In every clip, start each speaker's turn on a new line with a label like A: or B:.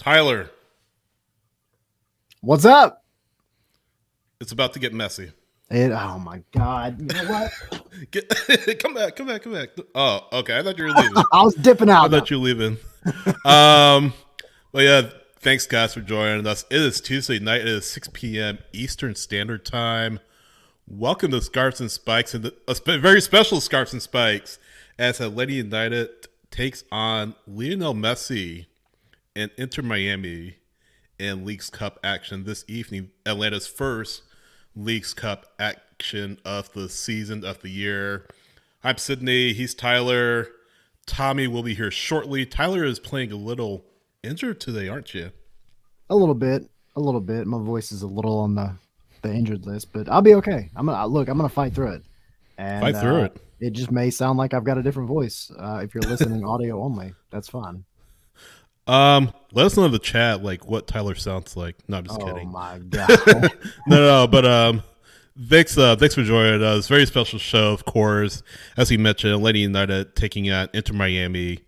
A: Tyler,
B: what's up?
A: It's about to get messy.
B: Oh my God! You know what?
A: Come back. Oh, okay. I thought you were leaving.
B: I was dipping out.
A: I thought you were leaving. But yeah, thanks guys for joining us. It is Tuesday night. It is 6 p.m. Eastern Standard Time. Welcome to Scarps and Spikes, and a very special Scarps and Spikes, as Atlanta United takes on Lionel Messi and Inter Miami in Leagues Cup action this evening. Atlanta's first Leagues Cup action of the season, of the year. I'm Sydney. He's Tyler. Tommy will be here shortly. Tyler is playing a little injured today, aren't you?
B: A little bit. My voice is a little on the injured list, but I'll be okay. I'm gonna fight through it. And
A: fight through it.
B: It just may sound like I've got a different voice. If you're listening audio only, that's fine.
A: Let us know in the chat like what Tyler sounds like. No, I'm just kidding.
B: Oh my God.
A: no, but thanks for joining us. Very special show, of course. As we mentioned, Atlanta United taking on Inter Miami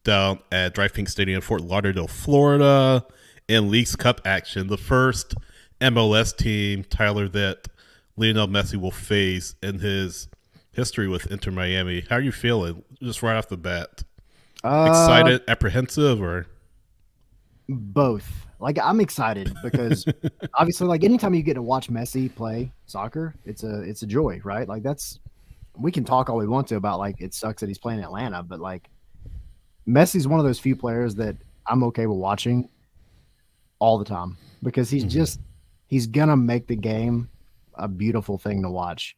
A: down at Drive Pink Stadium in Fort Lauderdale, Florida, in Leagues Cup action. The first MLS team, Tyler, that Lionel Messi will face in his history with Inter Miami. How are you feeling just right off the bat? Excited, apprehensive, or
B: both? Like, I'm excited because obviously, like, anytime you get to watch Messi play soccer, it's a joy, right? Like, we can talk all we want to about like it sucks that he's playing in Atlanta, but like Messi's one of those few players that I'm okay with watching all the time because he's gonna make the game a beautiful thing to watch.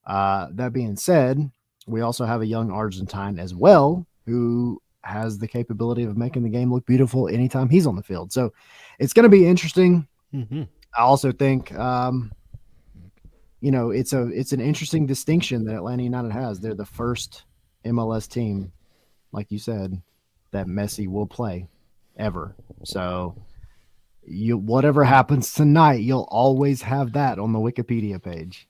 B: That being said, we also have a young Argentine as well who has the capability of making the game look beautiful anytime he's on the field. So it's going to be interesting.
A: Mm-hmm.
B: I also think, it's an interesting distinction that Atlanta United has. They're the first MLS team, like you said, that Messi will play ever. So whatever happens tonight, you'll always have that on the Wikipedia page.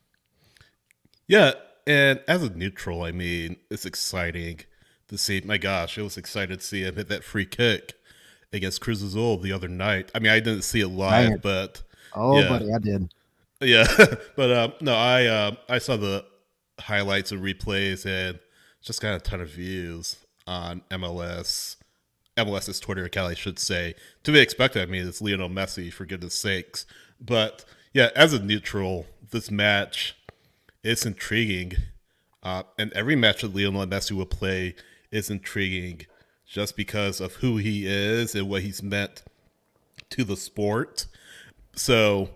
A: Yeah. And as a neutral, I mean, it's exciting to see. My gosh, I was excited to see him hit that free kick against Cruz Azul the other night. I mean, I didn't see it live, but
B: yeah. Buddy, I did.
A: Yeah, but no, I saw the highlights and replays, and just got a ton of views on MLS's Twitter account, I should say. To be expected. I mean, it's Lionel Messi, for goodness sakes. But yeah, as a neutral, this match, it's intriguing. And every match that Lionel Messi will play is intriguing just because of who he is and what he's meant to the sport. So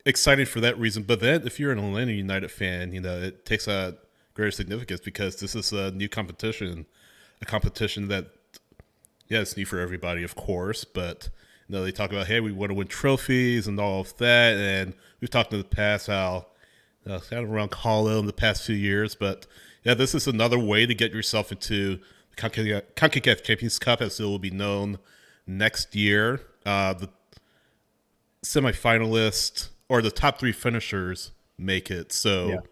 A: excited for that reason. But then if you're an Atlanta United fan, it takes a greater significance because this is a new competition, a competition that, yeah, it's new for everybody, of course. But, they talk about, hey, we want to win trophies and all of that. And we've talked in the past how kind of around Hollow in the past few years. But, yeah, this is another way to get yourself into the CONCACAF Champions Cup, as it will be known next year. The semifinalists, or the top three finishers, make it.
B: Yeah.
A: So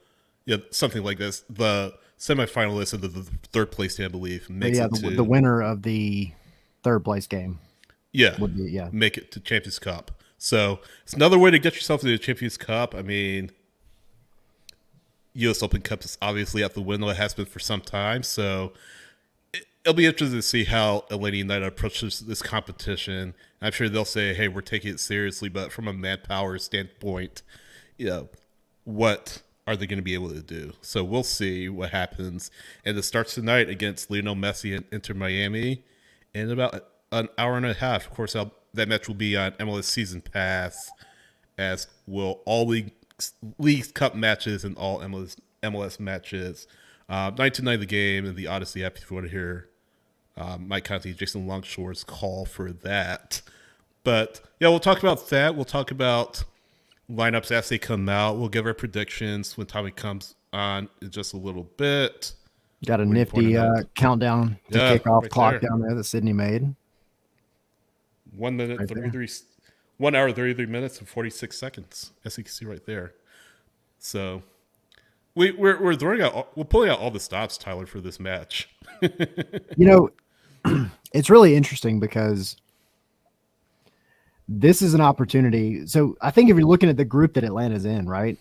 A: yeah, something like this. The semifinalists and the third place team, I believe, makes
B: Yeah,
A: it to
B: the winner of the third place game
A: yeah,
B: would be
A: make it to Champions Cup. So it's another way to get yourself to the Champions Cup. I mean, U.S. Open Cup is obviously out the window. It has been for some time. So it'll be interesting to see how Atlanta United approaches this competition. I'm sure they'll say, hey, we're taking it seriously, but from a manpower standpoint, what are they going to be able to do? So we'll see what happens. And it starts tonight against Lionel Messi and Inter Miami in about an hour and a half. Of course, that match will be on MLS Season Pass, as will all League Cup matches and all MLS matches. 1990 the game and the Odyssey app if you want to hear Mike Conti, Jason Longshore's call for that. But yeah, we'll talk about that. We'll talk about lineups as they come out. We'll give our predictions when Tommy comes on in just a little bit.
B: Got a nifty countdown to kickoff clock
A: there.
B: down there that Sydney made.
A: 1 minute, right 33, 1 hour, 33 minutes and 46 seconds, as you can see right there. So we're throwing out, we're pulling out all the stops, Tyler, for this match.
B: It's really interesting because this is an opportunity. So I think if you're looking at the group that Atlanta's in, right,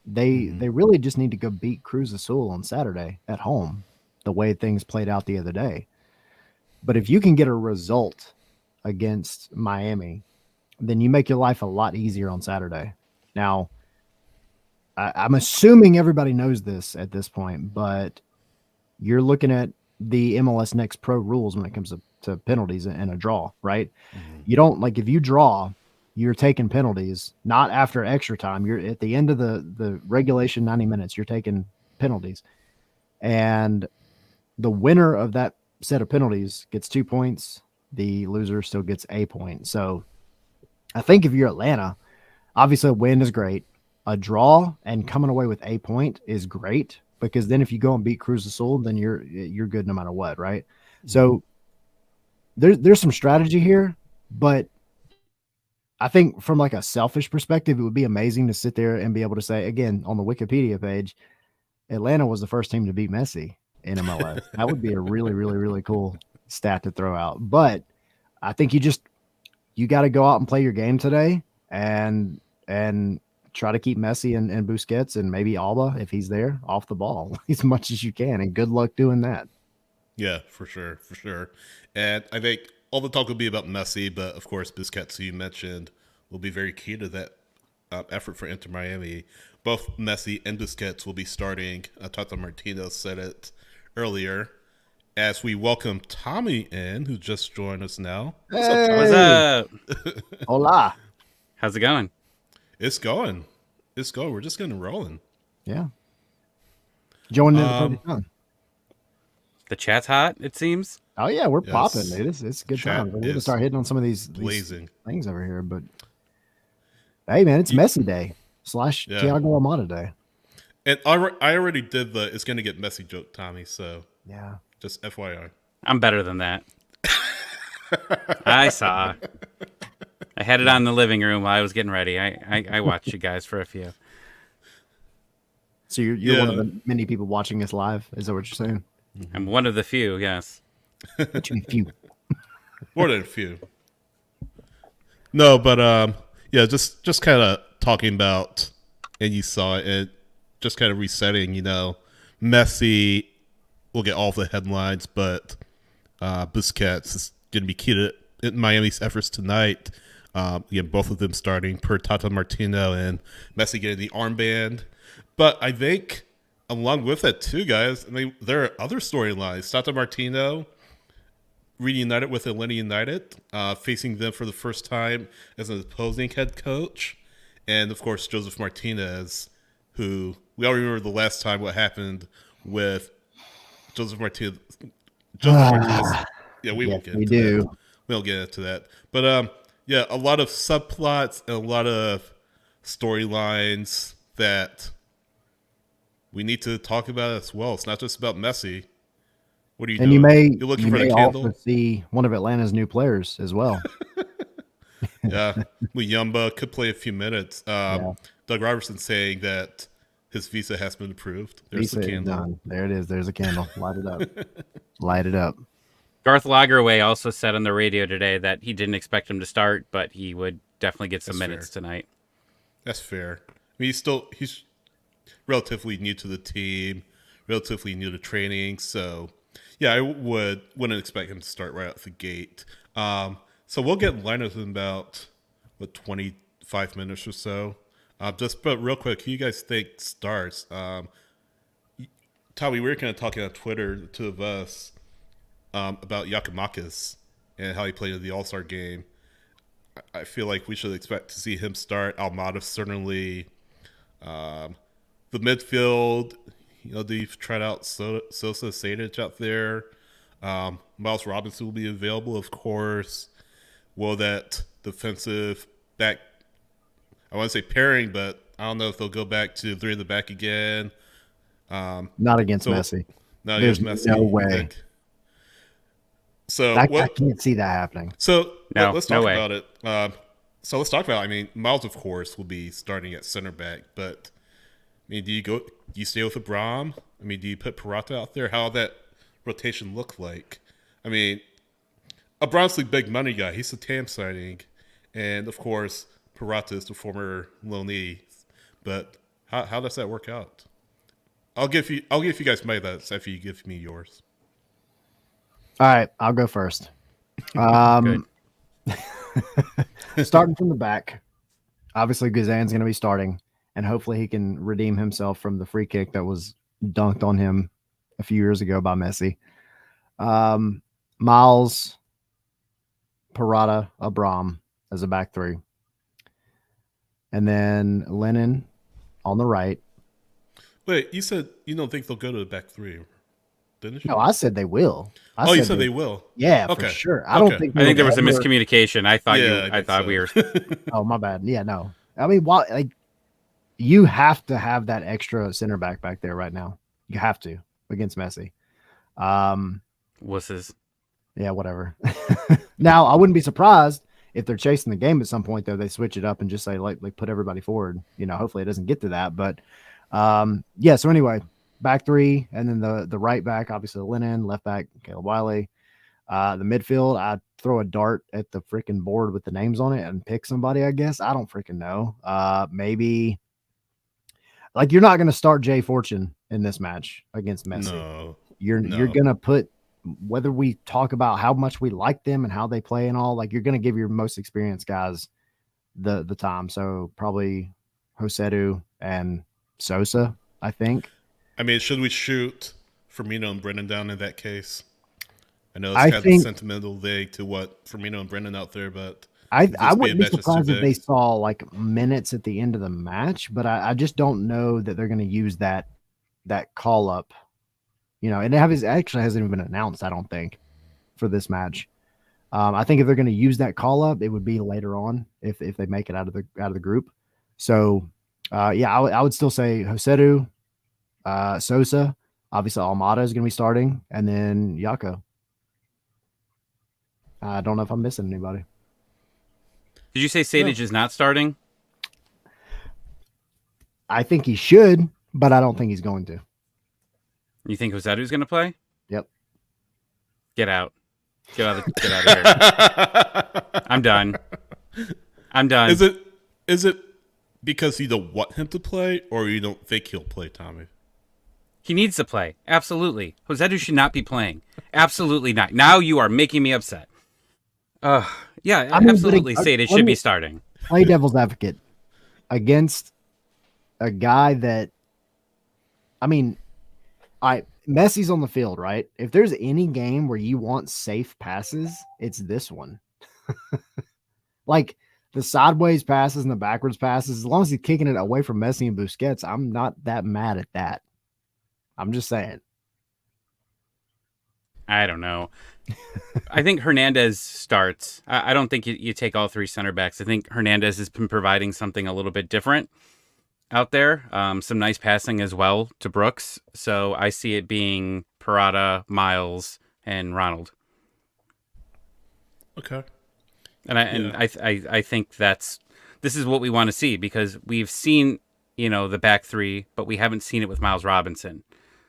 B: they really just need to go beat Cruz Azul on Saturday at home, the way things played out the other day. But if you can get a result against Miami, then you make your life a lot easier on Saturday. Now, I'm assuming everybody knows this at this point, but you're looking at the MLS Next Pro rules when it comes to penalties and a draw, right? You don't, like, if you draw, you're taking penalties, not after extra time. You're at the end of the regulation 90 minutes, you're taking penalties. And the winner of that set of penalties gets 2 points. The loser still gets a point. So I think if you're Atlanta, obviously a win is great. A draw and coming away with a point is great, because then if you go and beat Cruz Azul, then you're good no matter what, right? So there's some strategy here, but I think from like a selfish perspective, it would be amazing to sit there and be able to say, again, on the Wikipedia page, Atlanta was the first team to beat Messi in MLS. That would be a really, really, really cool stat to throw out. But I think you got to go out and play your game today and try to keep Messi and Busquets and maybe Alba, if he's there, off the ball as much as you can. And good luck doing that.
A: Yeah, for sure. And I think all the talk will be about Messi, but of course, Busquets, who you mentioned, will be very key to that effort for Inter Miami. Both Messi and Busquets will be starting. Tata Martino said it earlier. As we welcome Tommy in, who just joined us now.
B: What's up, Tommy? What's up? Hola.
C: How's it going?
A: It's going. We're just getting rolling.
B: Yeah. Joining in the
C: The chat's hot, it seems.
B: Oh yeah, we're popping, dude. It's a good time. We're gonna start hitting on some of these things over here. But hey, man, it's Messi Day / Thiago Almada Day.
A: And I already did the "it's gonna get messy" joke, Tommy. So
B: yeah,
A: just FYI.
C: I'm better than that. I saw. I had it on in the living room while I was getting ready. I watched you guys for a few.
B: So you're one of the many people watching this live? Is that what you're saying?
C: I'm one of the few, yes.
B: What you mean few?
A: More than a few. No, but just kind of talking about, and you saw it, just kind of resetting. Messi will get all the headlines, but Busquets is going to be key to Miami's efforts tonight. Both of them starting per Tata Martino, and Messi getting the armband. But I think along with that too, guys, there are other storylines. Tata Martino reunited with Atlanta United, facing them for the first time as an opposing head coach. And of course, Josef Martinez, who we all remember the last time what happened with Josef Martinez. Yeah, we won't get into that. We don't get into that. But a lot of subplots and a lot of storylines that we need to talk about as well. It's not just about Messi. What are you doing? You're looking for the candle?
B: Also see one of Atlanta's new players as well.
A: Yeah, Muyumba could play a few minutes. Doug Robertson saying that His visa has been approved. There's
B: Visa
A: the
B: is
A: candle.
B: done. There it is. There's a candle. Light it up. Light it up.
C: Garth Lagerwey also said on the radio today that he didn't expect him to start, but he would definitely get some
A: That's
C: minutes
A: fair.
C: tonight.
A: That's fair. I mean, he's relatively new to the team, relatively new to training. So, yeah, I wouldn't expect him to start right out the gate. So we'll get lineups in about 25 minutes or so. But real quick, who you guys think starts? Tommy, we were kind of talking on Twitter, the two of us, about Yakimakis and how he played in the All Star game. I feel like we should expect to see him start. Almada certainly. The midfield, they've tried out Sosa Sadic out there. Miles Robinson will be available, of course. Will that defensive back, I want to say pairing, but I don't know if they'll go back to three in the back again.
B: Not against Messi.
A: No,
B: There's
A: against Messi.
B: no way.
A: So
B: I can't see that happening.
A: So
C: No,
A: let's talk about it. So let's talk about it. I mean, Miles, of course, will be starting at center back, but I mean, do you stay with Abraham? I mean, do you put Purata out there? How that rotation look like? I mean, Abraham's the big money guy. He's the TAM signing, and of course, Purata is the former loanee. But how does that work out? I'll give you guys my thoughts after you give me yours.
B: All right, I'll go first.
C: Good.
B: Starting from the back, obviously Guzan's going to be starting, and hopefully he can redeem himself from the free kick that was dunked on him a few years ago by Messi. Miles, Purata, Abraham as a back three. And then Lennon on the right.
A: Wait, you said you don't think they'll go to the back three, didn't you?
B: No, I said they will.
A: You said they will.
B: Yeah,
A: Okay.
B: for sure. I don't
A: Okay.
B: think.
C: I think there was a miscommunication. I thought
A: so.
C: we were.
B: Oh, my bad. Yeah, no. I mean, you have to have that extra center back there right now. You have to against Messi.
C: Wusses.
B: Yeah, whatever. Now, I wouldn't be surprised if they're chasing the game at some point, though. They switch it up and just say like put everybody forward. Hopefully it doesn't get to that. But yeah. So anyway, back three, and then the right back, obviously Lennon, left back Caleb Wiley. The midfield, I'd throw a dart at the freaking board with the names on it and pick somebody, I guess. I don't freaking know. Maybe like you're not going to start Jay Fortune in this match against Messi.
A: No.
B: You're going to put, whether we talk about how much we like them and how they play and all, like you're going to give your most experienced guys the time. So probably Josetu and Sosa, I think.
A: I mean, should we shoot Firmino and Brennan down in that case? I know it's kind of sentimental vague to what Firmino and Brennan out there, but
B: I wouldn't be surprised if they saw like minutes at the end of the match, but I just don't know that they're going to use that call up, and it actually hasn't even been announced, I don't think, for this match. I think if they're going to use that call up, it would be later on if they make it out of the group. So yeah, I would still say Josetu, Sosa, obviously Almada is going to be starting, and then Yako. I don't know if I'm missing anybody.
C: Did you say Sadic is not starting?
B: I think he should, but I don't think he's going to.
C: You think Josetu's going to play?
B: Yep.
C: Get out. Get out of here. I'm done.
A: Is it because you don't want him to play, or you don't think he'll play, Tommy?
C: He needs to play. Absolutely. Josetu should not be playing. Absolutely not. Now you are making me upset. Yeah, absolutely. Sadic should be starting.
B: Play devil's advocate against a guy that, I mean, Messi's on the field, right? If there's any game where you want safe passes, it's this one. Like the sideways passes and the backwards passes, as long as he's kicking it away from Messi and Busquets, I'm not that mad at that. I'm just saying.
C: I don't know. I think Hernandez starts. I don't think you take all three center backs. I think Hernandez has been providing something a little bit different out there. Some nice passing as well to Brooks. So I see it being Purata, Miles, and Ronald.
A: Okay.
C: I think this is what we want to see, because we've seen, the back three, but we haven't seen it with Miles Robinson.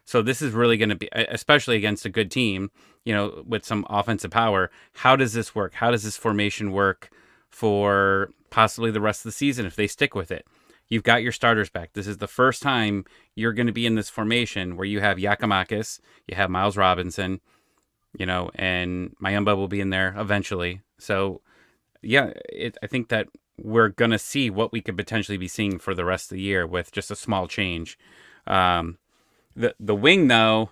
C: So this is really going to be, especially against a good team, with some offensive power. How does this work? How does this formation work for possibly the rest of the season if they stick with it? You've got your starters back. This is the first time you're going to be in this formation where you have Giakoumakis, you have Miles Robinson, and Mayumba will be in there eventually. So, yeah, I think that we're going to see what we could potentially be seeing for the rest of the year with just a small change. The wing, though,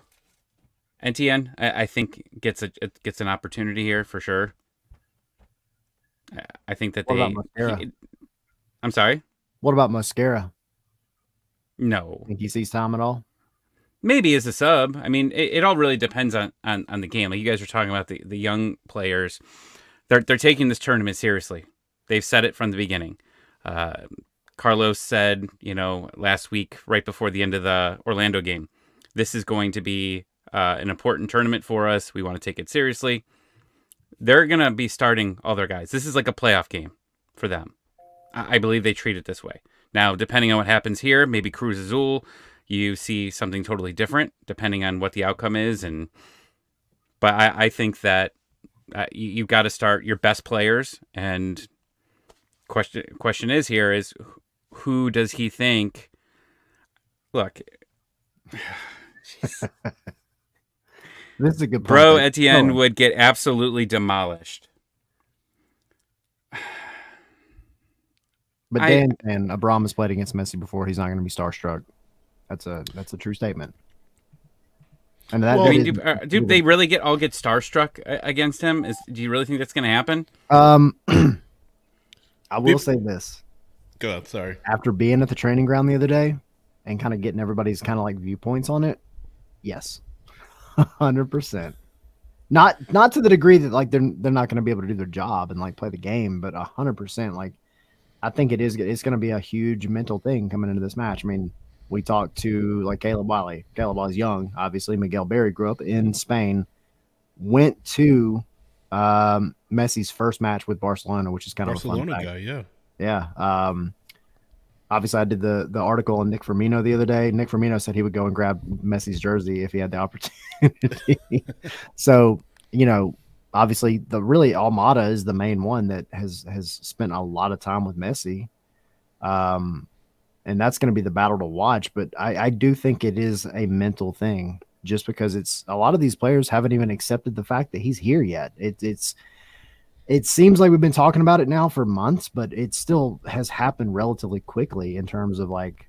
C: NTN, I think gets an opportunity here for sure. I think that
B: What about Mascara?
C: I'm sorry?
B: What about Mascara?
C: No.
B: Think he sees time at all?
C: Maybe as a sub. I mean, it all really depends on the game. Like you guys were talking about the young players. They're taking this tournament seriously. They've said it from the beginning. Carlos said, last week, right before the end of the Orlando game, this is going to be an important tournament for us. We want to take it seriously. They're going to be starting all their guys. This is like a playoff game for them. I believe they treat it this way. Now, depending on what happens here, maybe Cruz Azul, you see something totally different, depending on what the outcome is. But I think that you've got to start your best players. And question is here is who does he think? Look,
B: This is a good point.
C: Bro Etienne would get absolutely demolished.
B: But Dan and Abraham has played against Messi before. He's not going to be starstruck. That's a true statement. And that,
C: do they really get starstruck against him? Do you really think that's going to happen?
B: I will say this.
A: Go ahead. Sorry.
B: After being at the training ground the other day and kind of getting everybody's kind of like viewpoints on it, yes, 100%. Not to the degree that like they're not going to be able to do their job and like play the game, but 100%. Like I think it's going to be a huge mental thing coming into this match. I mean, we talked to like Caleb Wiley. Caleb Wiley's young, obviously. Miguel Berry grew up in Spain, went to Messi's first match with Barcelona, which is kind of a fun fact.
A: Guy, yeah.
B: Yeah. Obviously, I did the article on Nick Firmino the other day. Nick Firmino said he would go and grab Messi's jersey if he had the opportunity. So, obviously, the really Almada is the main one that has spent a lot of time with Messi. And that's going to be the battle to watch. But I do think it is a mental thing just because it's a lot of these players haven't even accepted the fact that he's here yet. It seems like we've been talking about it now for months, but it still has happened relatively quickly in terms of like,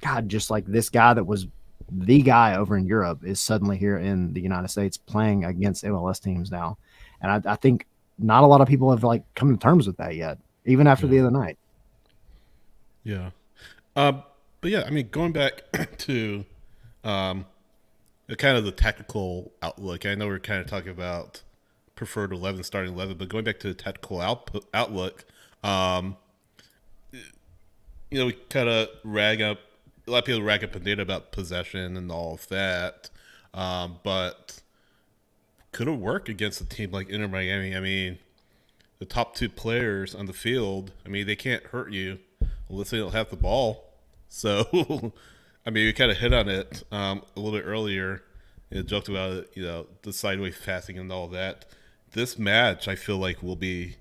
B: God, just like this guy that was the guy over in Europe is suddenly here in the United States playing against MLS teams now. And I think not a lot of people have like come to terms with that yet, even after the other night.
A: Yeah. But yeah, I mean, going back to kind of the tactical outlook, I know we're kind of talking about preferred 11, starting 11, but going back to the tactical outlook, we kind of a lot of people rag up and about possession and all of that, but could it work against a team like Inter Miami? I mean, the top two players on the field, I mean, they can't hurt you unless they don't have the ball. So, I mean, we kind of hit on it a little bit earlier and joked about it, the sideways passing and all that. This match, I feel like, will be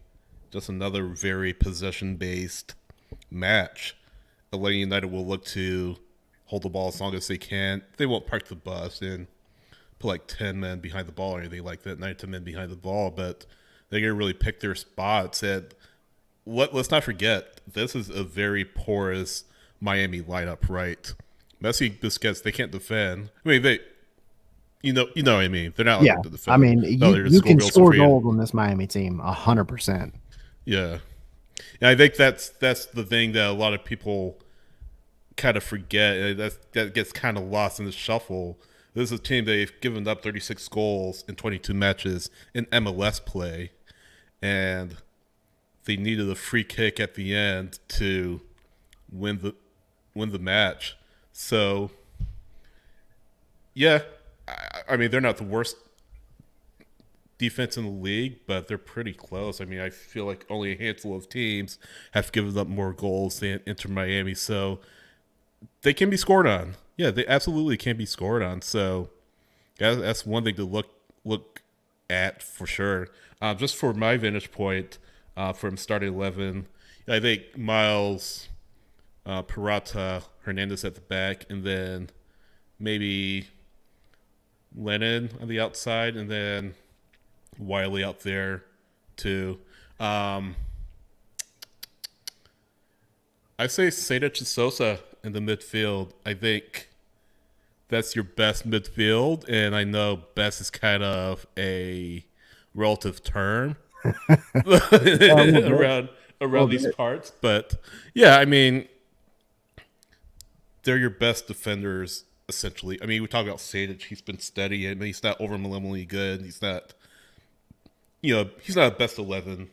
A: just another very possession-based match. Atlanta United will look to hold the ball as long as they can. They won't park the bus and put like 10 men behind the ball or anything like that, 9 to 10 men behind the ball, but they're going to really pick their spots. And let's not forget, this is a very porous Miami lineup, right? Messi, Busquets, they can't defend. I mean, they... You know what I mean. They're not allowed to defend.
B: I mean, you can score goals on this Miami team 100%.
A: Yeah. And I think that's the thing that a lot of people kind of forget. That gets kind of lost in the shuffle. This is a team they've given up 36 goals in 22 matches in MLS play, and they needed a free kick at the end to win the match. So, yeah. I mean, they're not the worst defense in the league, but they're pretty close. I mean, I feel like only a handful of teams have given up more goals than Inter Miami. So They can be scored on. Yeah, they absolutely can be scored on. So that's one thing to look at for sure. Just for my vantage point from starting 11, I think Miles, Peralta, Hernandez at the back, and then maybe Lennon on the outside, and then Wiley out there too. Um, I say Sejdic and Sosa in the midfield. I think that's your best midfield, and I know best is kind of a relative term
B: A little bit.
A: around
B: A little
A: these
B: bit.
A: parts. But yeah, I mean, they're your best defenders essentially. I mean, we talk about Sejdic; he's been steady, and he's not overwhelmingly good. He's not, he's not a best 11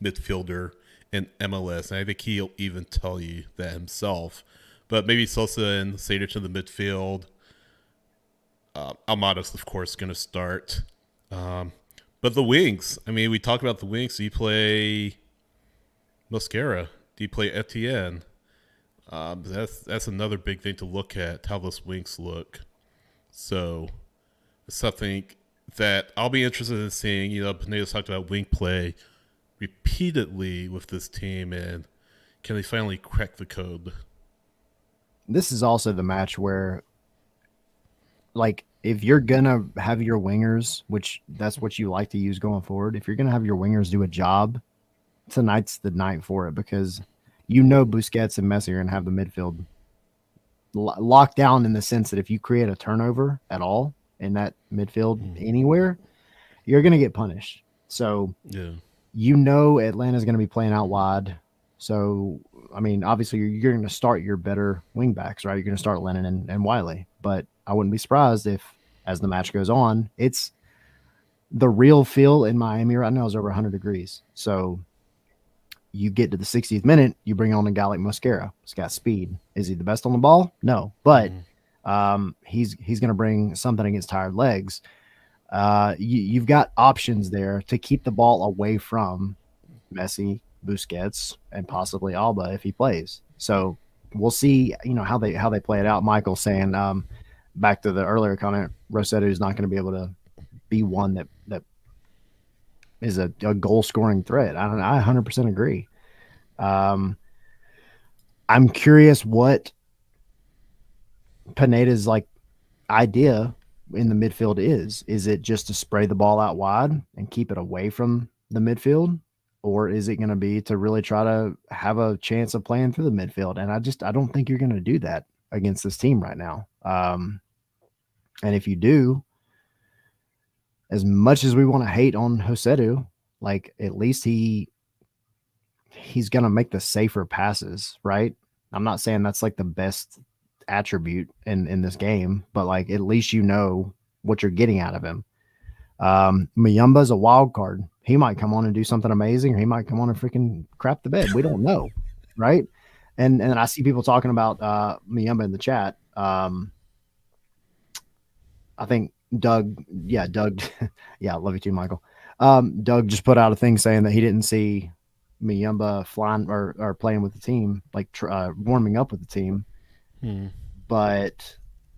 A: midfielder in MLS, and I think he'll even tell you that himself. But maybe Sosa and Sejdic in the midfield. Almada's, of course, going to start. But the wings, I mean, we talk about the wings. Do you play Mosquera? Do you play Etienne? That's another big thing to look at, how those wings look. So it's something that I'll be interested in seeing. Pineda's talked about wing play repeatedly with this team, and can they finally crack the code?
B: This is also the match where, like, if you're gonna have your wingers, which that's what you like to use going forward, if you're gonna have your wingers do a job, tonight's the night for it, because Busquets and Messi are gonna have the midfield locked down, in the sense that if you create a turnover at all in that midfield anywhere, you're gonna get punished. So
A: Yeah.
B: Atlanta's going to be playing out wide. So, I mean, obviously, you're going to start your better wing backs, right? You're going to start Lennon and Wiley. But I wouldn't be surprised if, as the match goes on, it's the real feel in Miami right now is over 100 degrees. So you get to the 60th minute, you bring on a guy like Mosquera. He's got speed. Is he the best on the ball? No. But he's going to bring something against tired legs. You've got options there to keep the ball away from Messi, Busquets, and possibly Alba if he plays. So we'll see, how they play it out. Michael saying, back to the earlier comment, Rossetto is not going to be able to be one that is a goal scoring threat. I 100% agree. I'm curious what Pineda's idea in the midfield is it just to spray the ball out wide and keep it away from the midfield, or is it going to be to really try to have a chance of playing through the midfield? And I don't think you're going to do that against this team right now. And if you do, as much as we want to hate on Josetu, at least he's going to make the safer passes, right? I'm not saying that's the best attribute in this game, but at least what you're getting out of him. Muyumba's a wild card. He might come on and do something amazing, or he might come on and freaking crap the bed. We don't know, right? And I see people talking about Muyumba in the chat. I think Doug, yeah, I love you too, Michael. Doug just put out a thing saying that he didn't see Muyumba flying or playing with the team, warming up with the team. But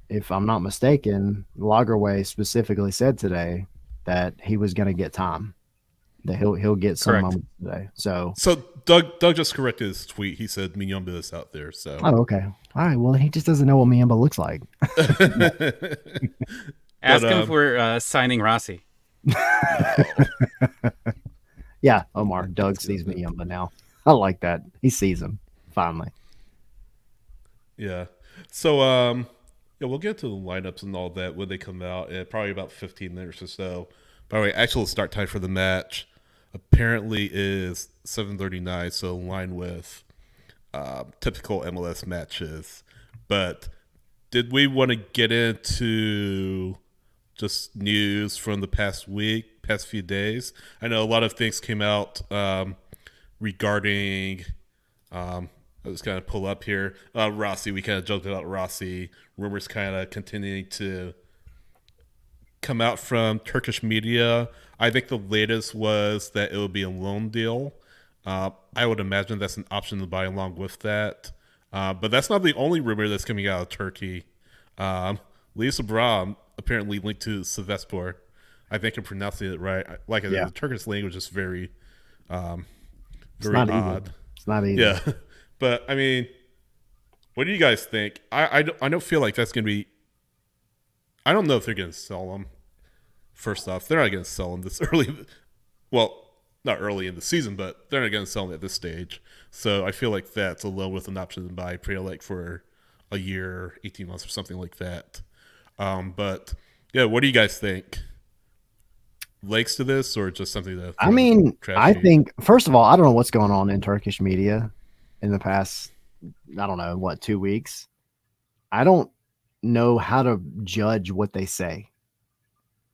B: if I'm not mistaken, Lagerwey specifically said today that he was going to get time, that he'll get some moments today. So
A: Doug just corrected his tweet. He said Miyamba is out there. So
B: okay, all right. Well, he just doesn't know what Miyamba looks like.
C: Ask him if we're signing Rossi.
B: Yeah, Omar. Doug sees Miyamba now. I like that. He sees him finally.
A: Yeah. So we'll get to the lineups and all that when they come out in probably about 15 minutes or so. By the way, actual start time for the match apparently is 7:39, so in line with typical MLS matches. But did we want to get into just news from the past few days? I know a lot of things came out regarding I was kind of pull up here. Rossi, we kind of joked about Rossi. Rumors kind of continuing to come out from Turkish media. I think the latest was that it would be a loan deal. I would imagine that's an option to buy along with that. But that's not the only rumor that's coming out of Turkey. Lisa Bram apparently linked to Sevastopol. I think I'm pronouncing it right. Like I said,
B: Yeah.
A: the Turkish language is very,
B: It's
A: very
B: not easy.
A: odd.
B: It's not easy.
A: Yeah, but I mean, what do you guys think? I don't feel like that's gonna be. I don't know if they're gonna sell them. First off, they're not gonna sell them this early. Well, not early in the season, but they're not gonna sell them at this stage. So I feel like that's a low with an option to buy pre-elect for a year, 18 months, or something like that. But yeah, what do you guys think? Legs to this, or just something to
B: I
A: throw in the
B: mean,
A: trash
B: I
A: heap?
B: think first of all, I don't know what's going on in Turkish media in the past, I don't know, 2 weeks. I don't know how to judge what they say.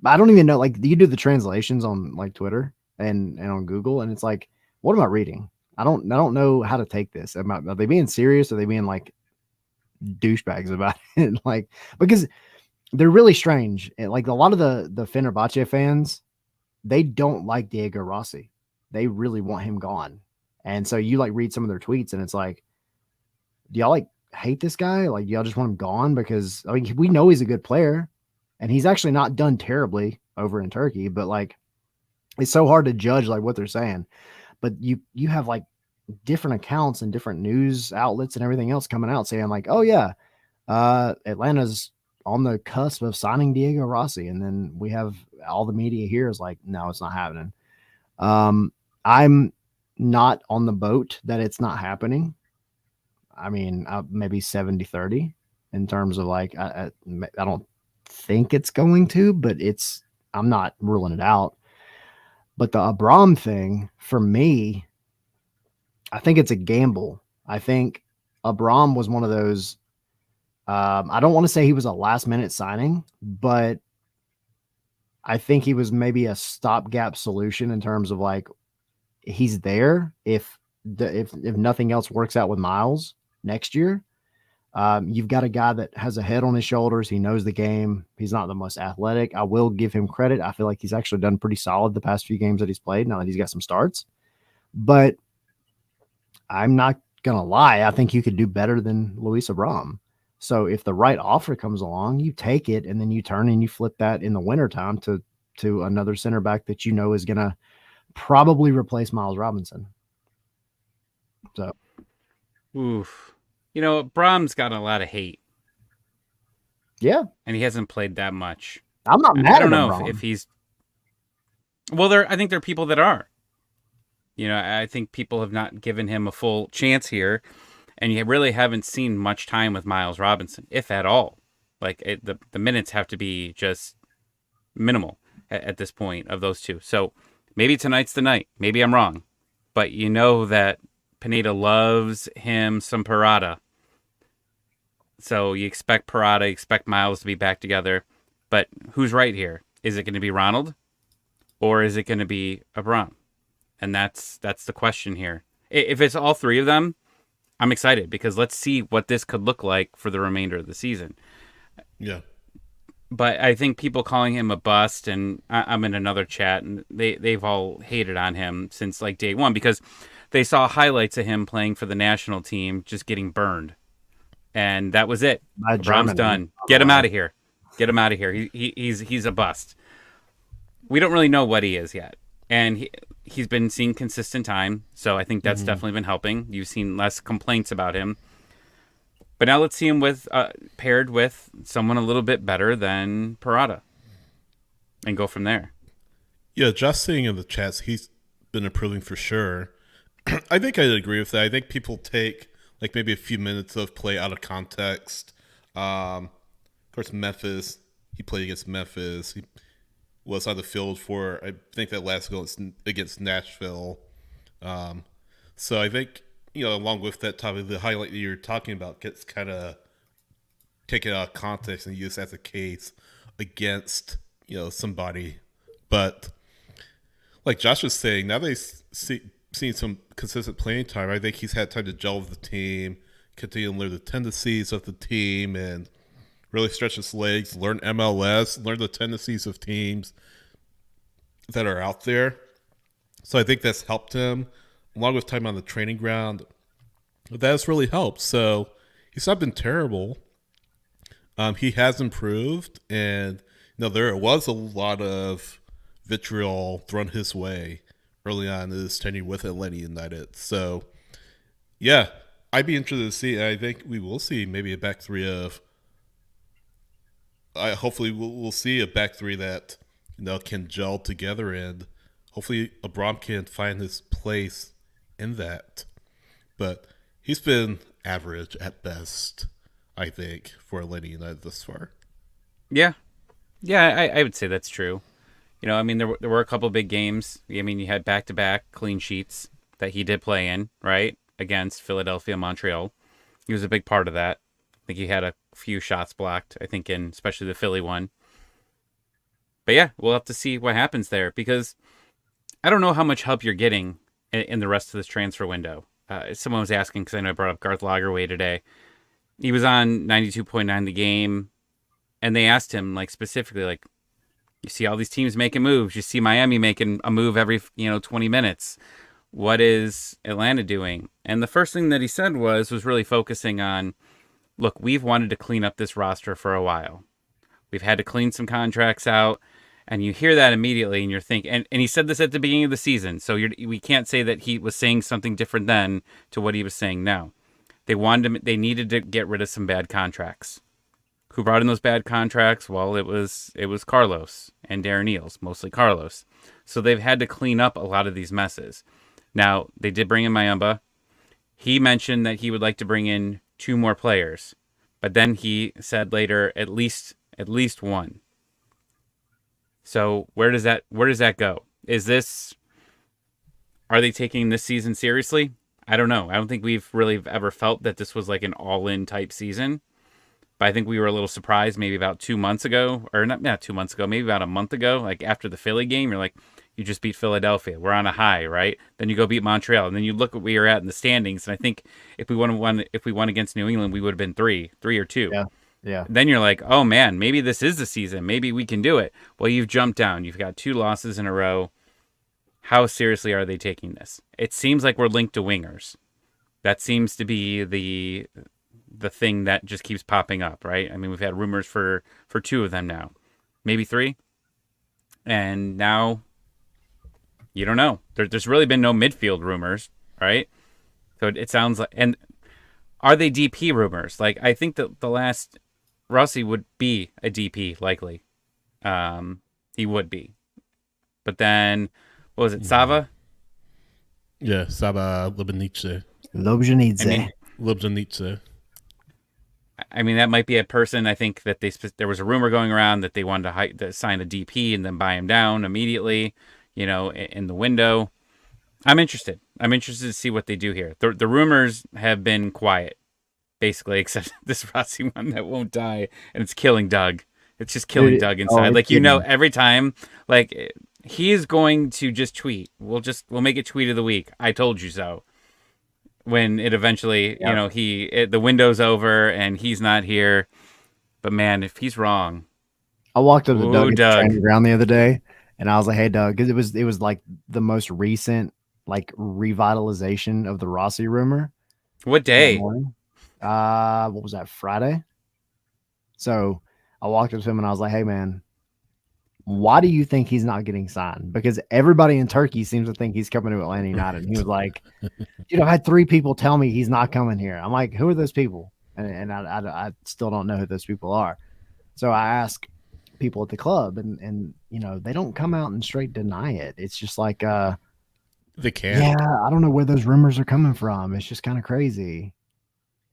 B: I don't even know. Like, you do the translations on like Twitter and on Google, and it's like, what am I reading? I don't know how to take this. Are they being serious? Or are they being like douchebags about it? Like, because they're really strange. And like a lot of the Fenerbahce fans, they don't like Diego Rossi. They really want him gone. And so you like read some of their tweets, and it's like, do y'all like hate this guy? Like, do y'all just want him gone? Because I mean, we know he's a good player, and he's actually not done terribly over in Turkey. But like, it's so hard to judge like what they're saying. But you have like different accounts and different news outlets and everything else coming out saying like, oh yeah, Atlanta's on the cusp of signing Diego Rossi, and then we have all the media here is like, no, it's not happening. I'm not on the boat that it's not happening. I mean, maybe 70-30 in terms of like, I don't think it's going to, but I'm not ruling it out. But the Abram thing for me, I think it's a gamble. I think Abram was one of those. I don't want to say he was a last minute signing, but I think he was maybe a stopgap solution in terms of like, he's there if nothing else works out with Miles next year. You've got a guy that has a head on his shoulders. He knows the game. He's not the most athletic. I will give him credit. I feel like he's actually done pretty solid the past few games that he's played. Now that he's got some starts, but I'm not gonna lie. I think you could do better than Luis Abram. So if the right offer comes along, you take it, and then you turn and you flip that in the wintertime to another center back that you know is gonna probably replace Miles Robinson. So
C: Oof. You know, Brahms got a lot of hate,
B: yeah,
C: and he hasn't played that much.
B: I'm not
C: I
B: mad
C: don't
B: at
C: know
B: Abram.
C: if he's. Well, I think there are people that are. You know, I think people have not given him a full chance here, and you really haven't seen much time with Miles Robinson, if at all. Like the minutes have to be just minimal at this point of those two. So maybe tonight's the night. Maybe I'm wrong, but you know that Pineda loves him some Parada. So you expect Parada, you expect Miles to be back together. But who's right here? Is it going to be Ronald, or is it going to be Abram? And that's the question here. If it's all three of them, I'm excited because let's see what this could look like for the remainder of the season.
A: Yeah.
C: But I think people calling him a bust, and I'm in another chat, and they've all hated on him since like day one because they saw highlights of him playing for the national team just getting burned. And that was it. Abram's done. Get him out of here. Get him out of here. He's a bust. We don't really know what he is yet. And he's been seeing consistent time, so I think that's definitely been helping. You've seen less complaints about him. But now let's see him with paired with someone a little bit better than Parada and go from there.
A: Yeah, just seeing in the chats, he's been improving for sure. I think I'd agree with that. I think people take like maybe a few minutes of play out of context. Of course, Memphis, he played against Memphis. He was on the field for, I think, that last goal against Nashville. So I think, along with that topic, the highlight that you're talking about gets kind of taken out of context and used as a case against, somebody. But like Josh was saying, now they've seen some consistent playing time. I think he's had time to gel with the team, continue to learn the tendencies of the team, and really stretch his legs, learn MLS, learn the tendencies of teams that are out there. So I think that's helped him. Along with time on the training ground, That's really helped. So he's not been terrible. He has improved, and there was a lot of vitriol thrown his way early on in his tenure with Atlanta United. So yeah, I'd be interested to see. I think we will see maybe a back three of. Hopefully, we'll see a back three that can gel together, and hopefully, Abram can find his place in that. But he's been average at best, I think, for Atlanta United thus far.
C: Yeah, I would say that's true. I mean, there were a couple big games. I mean, you had back-to-back clean sheets that he did play in, right, against Philadelphia, Montreal. He was a big part of that. I think he had a few shots blocked, I think, in especially the Philly one. But yeah, we'll have to see what happens there, because I don't know how much help you're getting in the rest of this transfer window. Someone was asking, because I know I brought up Garth Lagerwey today. He was on 92.9 The Game, and they asked him, like, specifically, like, you see all these teams making moves. You see Miami making a move every 20 minutes. What is Atlanta doing? And the first thing that he said was really focusing on, look, we've wanted to clean up this roster for a while. We've had to clean some contracts out. And you hear that immediately, and you're thinking, and he said this at the beginning of the season, so we can't say that he was saying something different then to what he was saying now. They needed to get rid of some bad contracts. Who brought in those bad contracts? Well, it was Carlos and Darren Eales, mostly Carlos. So they've had to clean up a lot of these messes. Now, they did bring in Mayumba. He mentioned that he would like to bring in 2 more players, but then he said later at least one. So where does that go? Are they taking this season seriously? I don't know. I don't think we've really ever felt that this was like an all-in type season. But I think we were a little surprised maybe about 2 months ago, or not 2 months ago, maybe about a month ago, like after the Philly game, you're like, you just beat Philadelphia. We're on a high, right? Then you go beat Montreal, and then you look at where you're at in the standings, and I think if we won against New England, we would have been three or two.
B: Yeah.
C: Then you're like, oh man, maybe this is the season. Maybe we can do it. Well, you've jumped down. You've got 2 losses in a row. How seriously are they taking this? It seems like we're linked to wingers. That seems to be the thing that just keeps popping up, right? I mean, we've had rumors for 2 of them now, maybe 3, and now you don't know. There's really been no midfield rumors, right? So it sounds like, and are they DP rumors? Like, I think that the last Rossi would be a DP likely. He would be, but then what was it? Sava?
A: Yeah, Sava Lobjanice.
C: I mean, that might be a person. I think that there was a rumor going around that they wanted to sign a DP and then buy him down immediately, in the window. I'm interested. I'm interested to see what they do here. The rumors have been quiet, basically, except this Rossi one that won't die, and it's killing Doug. It's just killing Doug inside. Every time, like, he's going to just tweet. We'll make it tweet of the week. I told you so. When it eventually, the window's over and he's not here. But man, if he's wrong.
B: I walked up to Doug at the training ground the other day, and I was like, "Hey, Doug," because it was like the most recent like revitalization of the Rossi rumor.
C: What day?
B: What was that? Friday. So I walked up to him and I was like, "Hey, man, why do you think he's not getting signed? Because everybody in Turkey seems to think he's coming to Atlanta United." And he was like, "Dude, I've had 3 people tell me he's not coming here." I'm like, "Who are those people?" And I still don't know who those people are. So I ask people at the club, and they don't come out and straight deny it. It's just like,
A: they can't.
B: Yeah, I don't know where those rumors are coming from. It's just kind of crazy.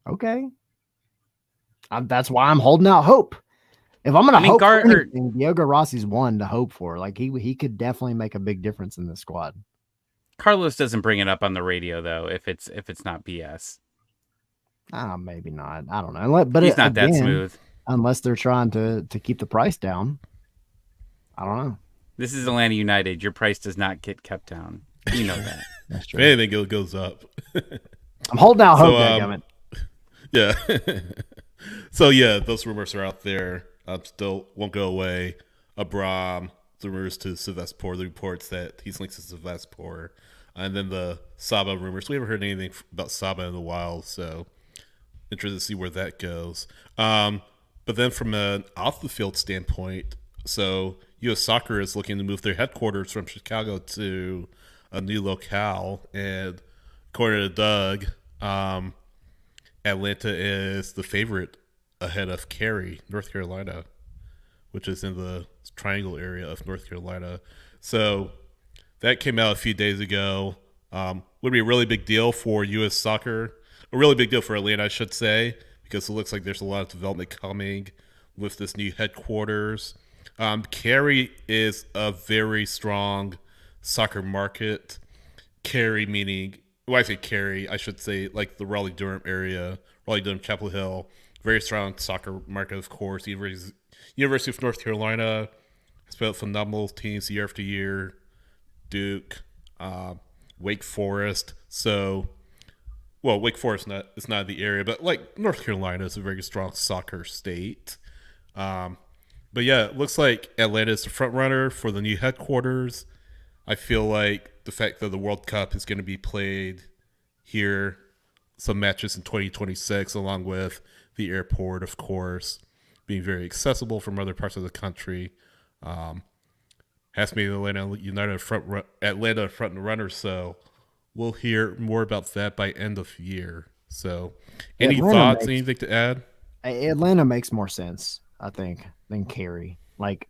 B: Okay, that's why I'm holding out hope. If I'm going to hope for anything, Diogo Rossi's one to hope for. Like, he could definitely make a big difference in this squad.
C: Carlos doesn't bring it up on the radio though. If it's not BS,
B: maybe not. I don't know. But
C: he's not that smooth.
B: Unless they're trying to keep the price down. I don't know.
C: This is Atlanta United. Your price does not get kept down. You know that.
A: That's true. If anything, it goes up.
B: I'm holding out hope, goddammit.
A: Yeah. So yeah, those rumors are out there. Still won't go away. Abram, the rumors to Sivasspor, the reports that he's linked to Sivasspor. and then the Saba rumors. We haven't heard anything about Saba in a while, so interested to see where that goes. But then from an off the field standpoint, so U.S. Soccer is looking to move their headquarters from Chicago to a new locale, and according to Doug, Atlanta is the favorite ahead of Cary, North Carolina, which is in the triangle area of North Carolina. So that came out a few days ago. Would be a really big deal for U.S. Soccer, a really big deal for Atlanta, I should say, because it looks like there's a lot of development coming with this new headquarters. Cary is a very strong soccer market. Cary meaning, when I say Cary, I should say like the Raleigh-Durham area, Raleigh-Durham, Chapel Hill. Very strong soccer market, of course. University of North Carolina has built phenomenal teams year after year. Duke, Wake Forest. So, well, Wake Forest is not in the area, but like North Carolina is a very strong soccer state. But yeah, it looks like Atlanta is the front runner for the new headquarters. I feel like the fact that the World Cup is going to be played here, some matches in 2026, along with the airport, of course, being very accessible from other parts of the country, has made Atlanta United Atlanta front runner. So we'll hear more about that by end of year. So, any thoughts? Anything to add?
B: Atlanta makes more sense, I think, than Cary. Like,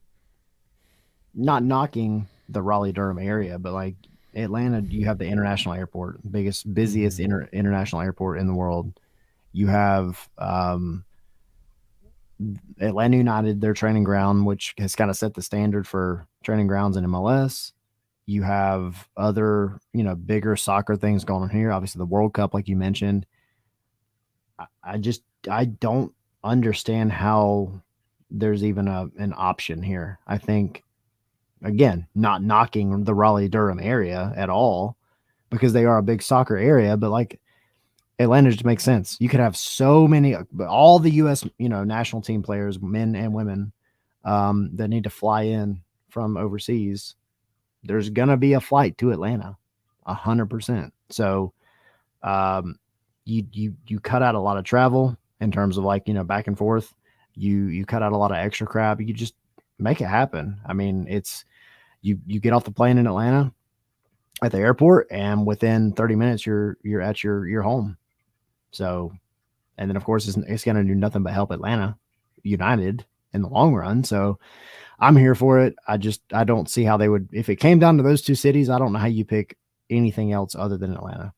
B: not knocking the Raleigh-Durham area, but like Atlanta, you have the international airport, busiest international airport in the world. You have Atlanta United, their training ground, which has kind of set the standard for training grounds in MLS. You have other, bigger soccer things going on here. Obviously, the World Cup, like you mentioned. I don't understand how there's even an option here. I think, again, not knocking the Raleigh-Durham area at all, because they are a big soccer area, but like Atlanta just makes sense. You could have so many, all the U.S. national team players, men and women, that need to fly in from overseas. There's gonna be a flight to Atlanta, 100%. So, you cut out a lot of travel in terms of like back and forth. You cut out a lot of extra crap. You just make it happen. I mean, it's you get off the plane in Atlanta at the airport, and within 30 minutes you're at your home. So, and then of course it's going to do nothing but help Atlanta United in the long run. So I'm here for it. I don't see how they would, if it came down to those two cities, I don't know how you pick anything else other than Atlanta.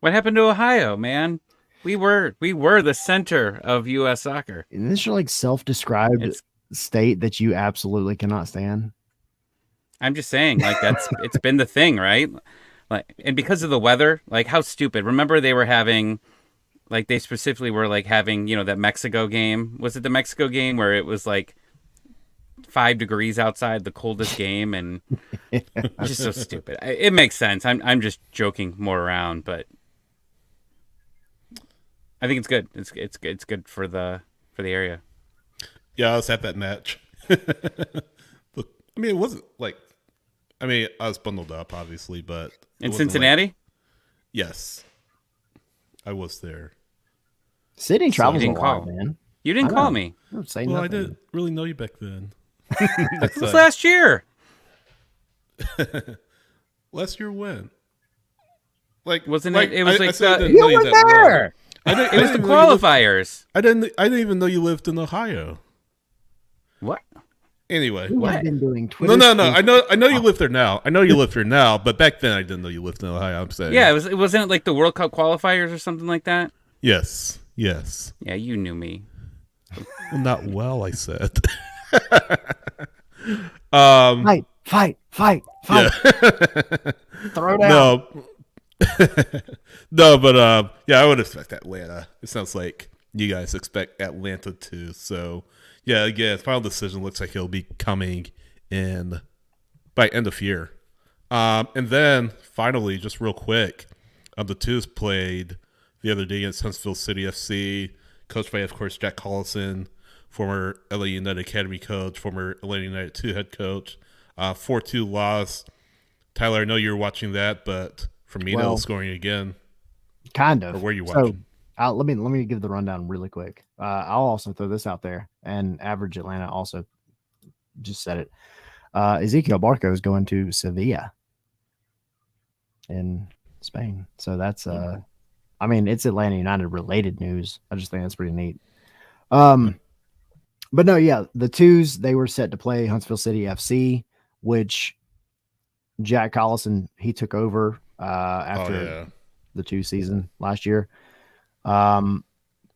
C: What happened to Ohio, man? We were the center of U.S. soccer.
B: Isn't this your like self-described state that you absolutely cannot stand?
C: I'm just saying, like it's been the thing, right? Like, and because of the weather, like how stupid. Remember they were having, like they specifically were like having, that Mexico game. Was it the Mexico game where it was like 5 degrees outside, the coldest game, and just so stupid. It makes sense. I'm just joking more around, but I think it's good. It's good for the area.
A: Yeah, I was at that match. I mean, it wasn't like, I was bundled up, obviously, but
C: in Cincinnati.
A: Yes, I was there.
B: Sydney travels a lot, man.
C: You didn't call me.
A: I didn't really know you back then.
C: It was last year.
A: Last year when? Like,
C: wasn't it? It was
B: you were there.
C: It was the qualifiers.
A: I didn't even know you lived in Ohio.
C: What?
A: Anyway,
B: you have been doing Twitter.
A: No. I know you live there now. I know you live there now, but back then I didn't know you lived in Ohio. I'm saying.
C: Yeah, it wasn't like the World Cup qualifiers or something like that.
A: Yes.
C: Yeah, you knew me.
A: Well, not well, I said.
B: Fight.
A: Yeah.
B: Throw down.
A: No, but yeah, I would expect Atlanta. It sounds like you guys expect Atlanta too. So yeah, again, final decision looks like it'll be coming in by end of year. And then finally, just real quick, the Twos played the other day against Huntsville City FC, coached by, of course, Jack Collison, former LA United Academy coach, former Atlanta United 2 head coach. 4-2 loss. Tyler, I know you're watching that, but Firmino scoring again.
B: Kind of.
A: Or were you
B: So
A: watching?
B: let me give the rundown really quick. I'll also throw this out there, and Average Atlanta also just said it. Ezekiel Barco is going to Sevilla in Spain. So that's I mean, it's Atlanta United related news. I just think that's pretty neat. But no, yeah, the twos, they were set to play Huntsville City FC, which Jack Collison, he took over after the 2 season last year.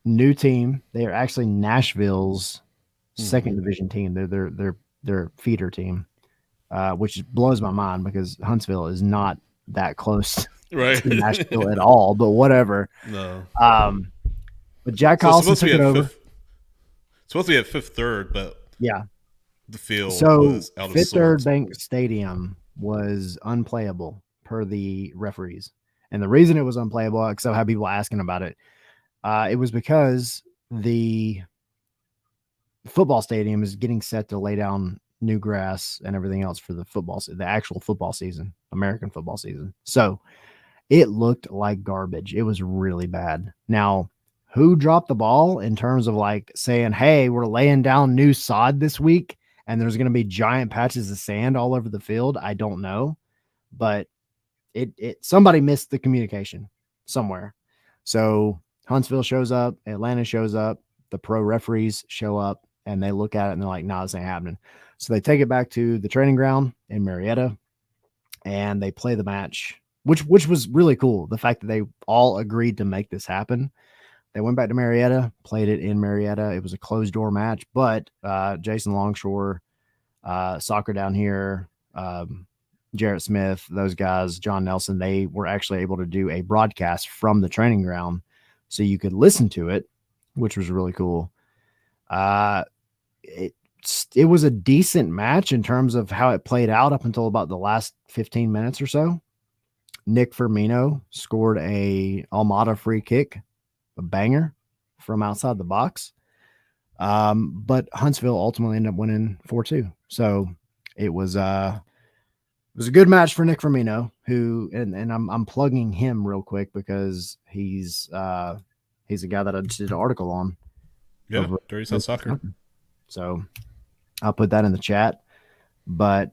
B: New team. They are actually Nashville's second division team. They're their feeder team, which blows my mind because Huntsville is not that close to Nashville at all. But whatever.
A: No.
B: But Jack Collison took it over.
A: Supposed to be at Fifth Third, but
B: yeah,
A: the field
B: was
A: out of
B: Fifth Third
A: sorts.
B: Bank Stadium was unplayable per the referees, and the reason it was unplayable, because I had people asking about it, it was because the football stadium is getting set to lay down new grass and everything else for the actual football season, American football season. So it looked like garbage. It was really bad. Now, who dropped the ball in terms of like saying, hey, we're laying down new sod this week and there's going to be giant patches of sand all over the field? I don't know, but somebody missed the communication somewhere. So Huntsville shows up, Atlanta shows up, the pro referees show up, and they look at it and they're like, nah, this ain't happening. So they take it back to the training ground in Marietta and they play the match, which was really cool. The fact that they all agreed to make this happen. They went back to Marietta, played it in Marietta. It was a closed door match, but Jason Longshore, Soccer Down Here, Jarrett Smith, those guys, John Nelson, they were actually able to do a broadcast from the training ground so you could listen to it, which was really cool. It was a decent match in terms of how it played out up until about the last 15 minutes or so. Nick Firmino scored a Almada free kick, a banger from outside the box. But Huntsville ultimately ended up winning 4-2. So it was a good match for Nick Firmino, who, and I'm plugging him real quick because he's a guy that I just did an article on.
A: Yeah, Dirty South Soccer.
B: So I'll put that in the chat. But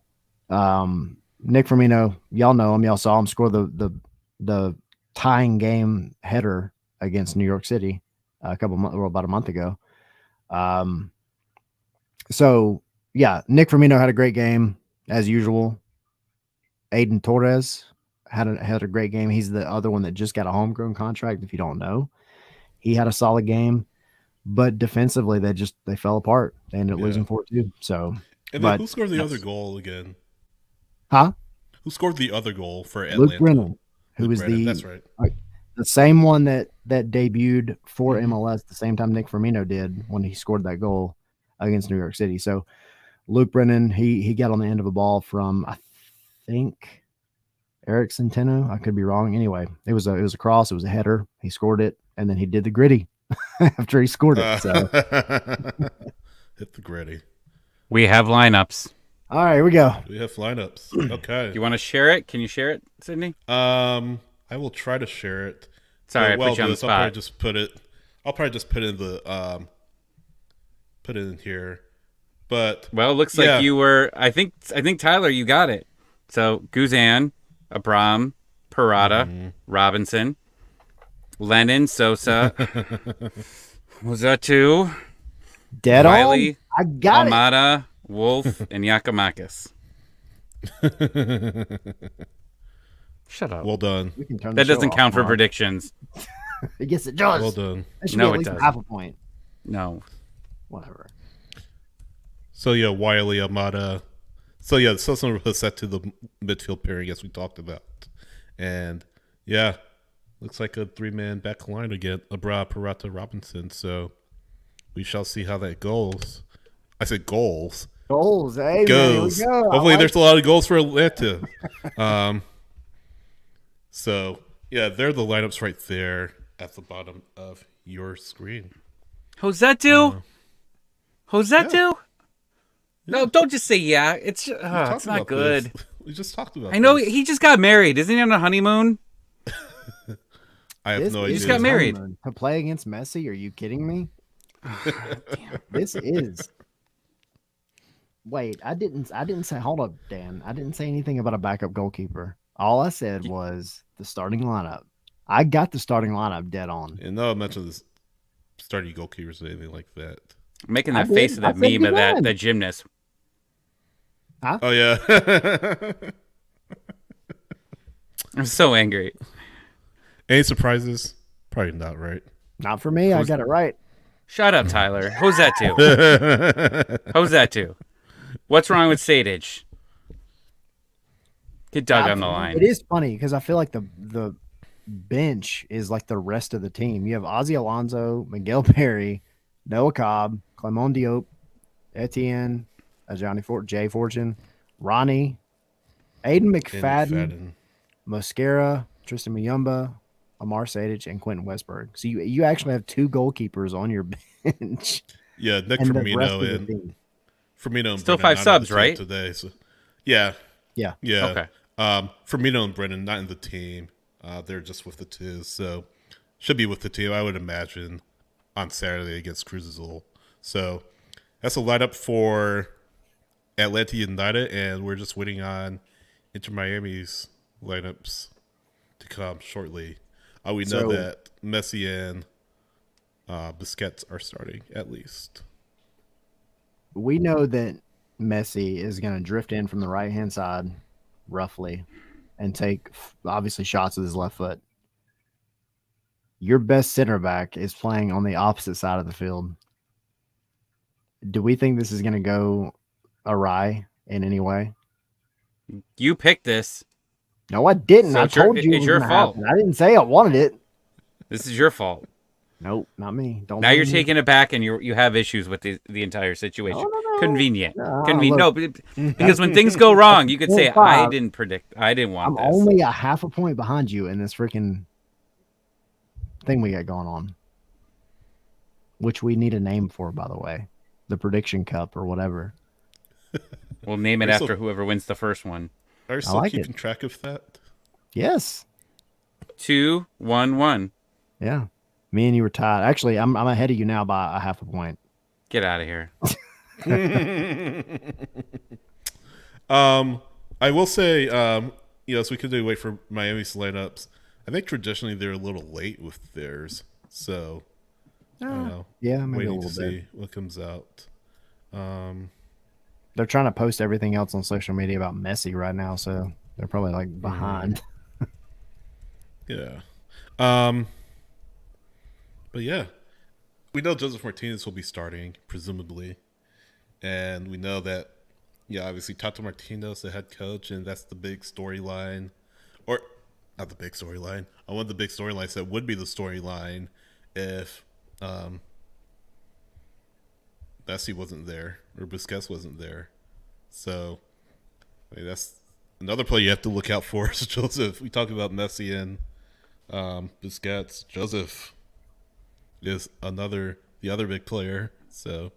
B: Nick Firmino, y'all know him, y'all saw him score the tying game header against New York City about a month ago. So yeah, Nick Firmino had a great game as usual. Aiden Torres had a great game. He's the other one that just got a homegrown contract. If you don't know, he had a solid game, but defensively they fell apart. They ended up losing 4-2. So,
A: and then who scored the other goal again?
B: Huh?
A: Who scored the other goal for Atlanta?
B: Luke Brennan, that's right. The same one that debuted for MLS the same time Nick Firmino did when he scored that goal against New York City. So Luke Brennan, he got on the end of a ball from, I think, Eric Centeno. I could be wrong. Anyway, it was a cross. It was a header. He scored it, and then he did the gritty after he scored it. So
A: hit the gritty.
C: We have lineups.
B: All right, here we go.
A: We have lineups. Okay.
C: You want to share it? Can you share it, Sydney?
A: I will try to share it.
C: Sorry, I put you on the spot.
A: I'll probably just put it in the put it in here. But
C: well, it looks like you were. I think Tyler, you got it. So Guzan, Abram, Parada, Robinson, Lennon, Sosa, was that two?
B: Dead
C: Riley,
B: on. I got
C: Almada, Wolf, and Yakimakis. Shut up.
A: Well done.
C: That doesn't count for predictions.
B: Yes, it does.
A: Well done.
B: No, it doesn't. Half a point.
C: No.
B: Whatever.
A: So yeah, Wiley, Almada. So yeah, Sosa was set to the midfield pairing as we talked about, and yeah, looks like a 3-man back line again: Abra, Parata, Robinson. So we shall see how that goes. I said goals.
B: Goals, eh?
A: Goes.
B: Go.
A: Hopefully, there's a lot of goals for Atlanta. So yeah, they're the lineups right there at the bottom of your screen.
C: Josetu?
A: Yeah.
C: No, don't just say yeah. It's not good.
A: We just talked about.
C: I know
A: this.
C: he just got married. Isn't he on a honeymoon?
A: I have no
C: He
A: idea.
C: just got married.
B: To play against Messi? Are you kidding me?
C: Damn.
B: This is. Wait, I didn't say. Hold up, Dan. I didn't say anything about a backup goalkeeper. All I said was the starting lineup. I got the starting lineup dead on.
A: And no, I mentioned this starting goalkeepers or anything like that.
C: I'm making
B: I
C: that face
B: did.
C: of
B: I
C: that
B: said
C: meme of that
B: D1.
C: that gymnast.
A: Oh yeah.
C: I'm so angry.
A: Any surprises? Probably not, right?
B: Not for me. I got it right.
C: Shut up, Tyler. Who's that to? Who's that to? What's wrong with Sadich? Get Doug on the line.
B: It is funny because I feel like the bench is like the rest of the team. You have Ozzy Alonso, Miguel Perry, Noah Cobb, Clement Diop, Etienne, Jay Fortune, Ronnie, Aiden McFadden, Mosquera, Tristan Muyumba, Amar Sadich, and Quentin Westberg. So you actually have 2 goalkeepers on your bench.
A: Yeah, Nick
B: and the rest
A: Firmino
B: of the
A: and
B: team.
C: Still
A: Brennan
C: 5
A: not
C: subs,
A: on the team
C: right?
A: Today, so yeah.
C: Okay.
A: Firmino and Brennan not in the team. They're just with the 2, so should be with the 2. I would imagine on Saturday against Cruz Azul. So that's a lineup for Atlanta United, and we're just waiting on Inter Miami's lineups to come shortly. We know that Messi and Busquets are starting at least.
B: We know that Messi is going to drift in from the right-hand side, roughly, and take, obviously, shots with his left foot. Your best center back is playing on the opposite side of the field. Do we think this is going to go awry in any way?
C: You picked this.
B: No, I didn't.
C: So
B: I told you it
C: it's
B: was
C: your
B: going to
C: fault.
B: happen. I didn't say I wanted it.
C: This is your fault.
B: Nope, not me. Don't.
C: Now you're
B: blame me.
C: taking it back, and you have issues with the entire situation.
B: No.
C: Convenient.
B: No,
C: Convenient.
B: look.
C: No, because when things go wrong, you could say,
B: 4-5.
C: I didn't predict. I didn't want
B: I'm
C: this.
B: only a half a point behind you in this freaking thing we got going on, which we need a name for, by the way, the prediction cup or whatever.
C: We'll name it
A: Are you
C: after
A: still-
C: whoever wins the first one.
A: Are you still
B: like
A: keeping
B: it.
A: track of that?
B: Yes.
C: 2-1-1.
B: Yeah. Me and you were tied. Actually, I'm ahead of you now by a half a point.
C: Get out of here.
A: I will say, so we could wait for Miami's lineups. I think traditionally they're a little late with theirs, so I don't know.
B: Yeah, maybe a
A: Waiting to
B: little bit.
A: see what comes out.
B: They're trying to post everything else on social media about Messi right now, so they're probably like behind.
A: Yeah. But yeah, we know Josef Martinez will be starting, presumably. And we know that, obviously Tata Martino's the head coach, and that's the big storyline. Or, not the big storyline. One of the big storylines that would be the storyline if Messi wasn't there, or Busquets wasn't there. So, that's another player you have to look out for is Josef. We talk about Messi and Busquets. Josef is the other big player. So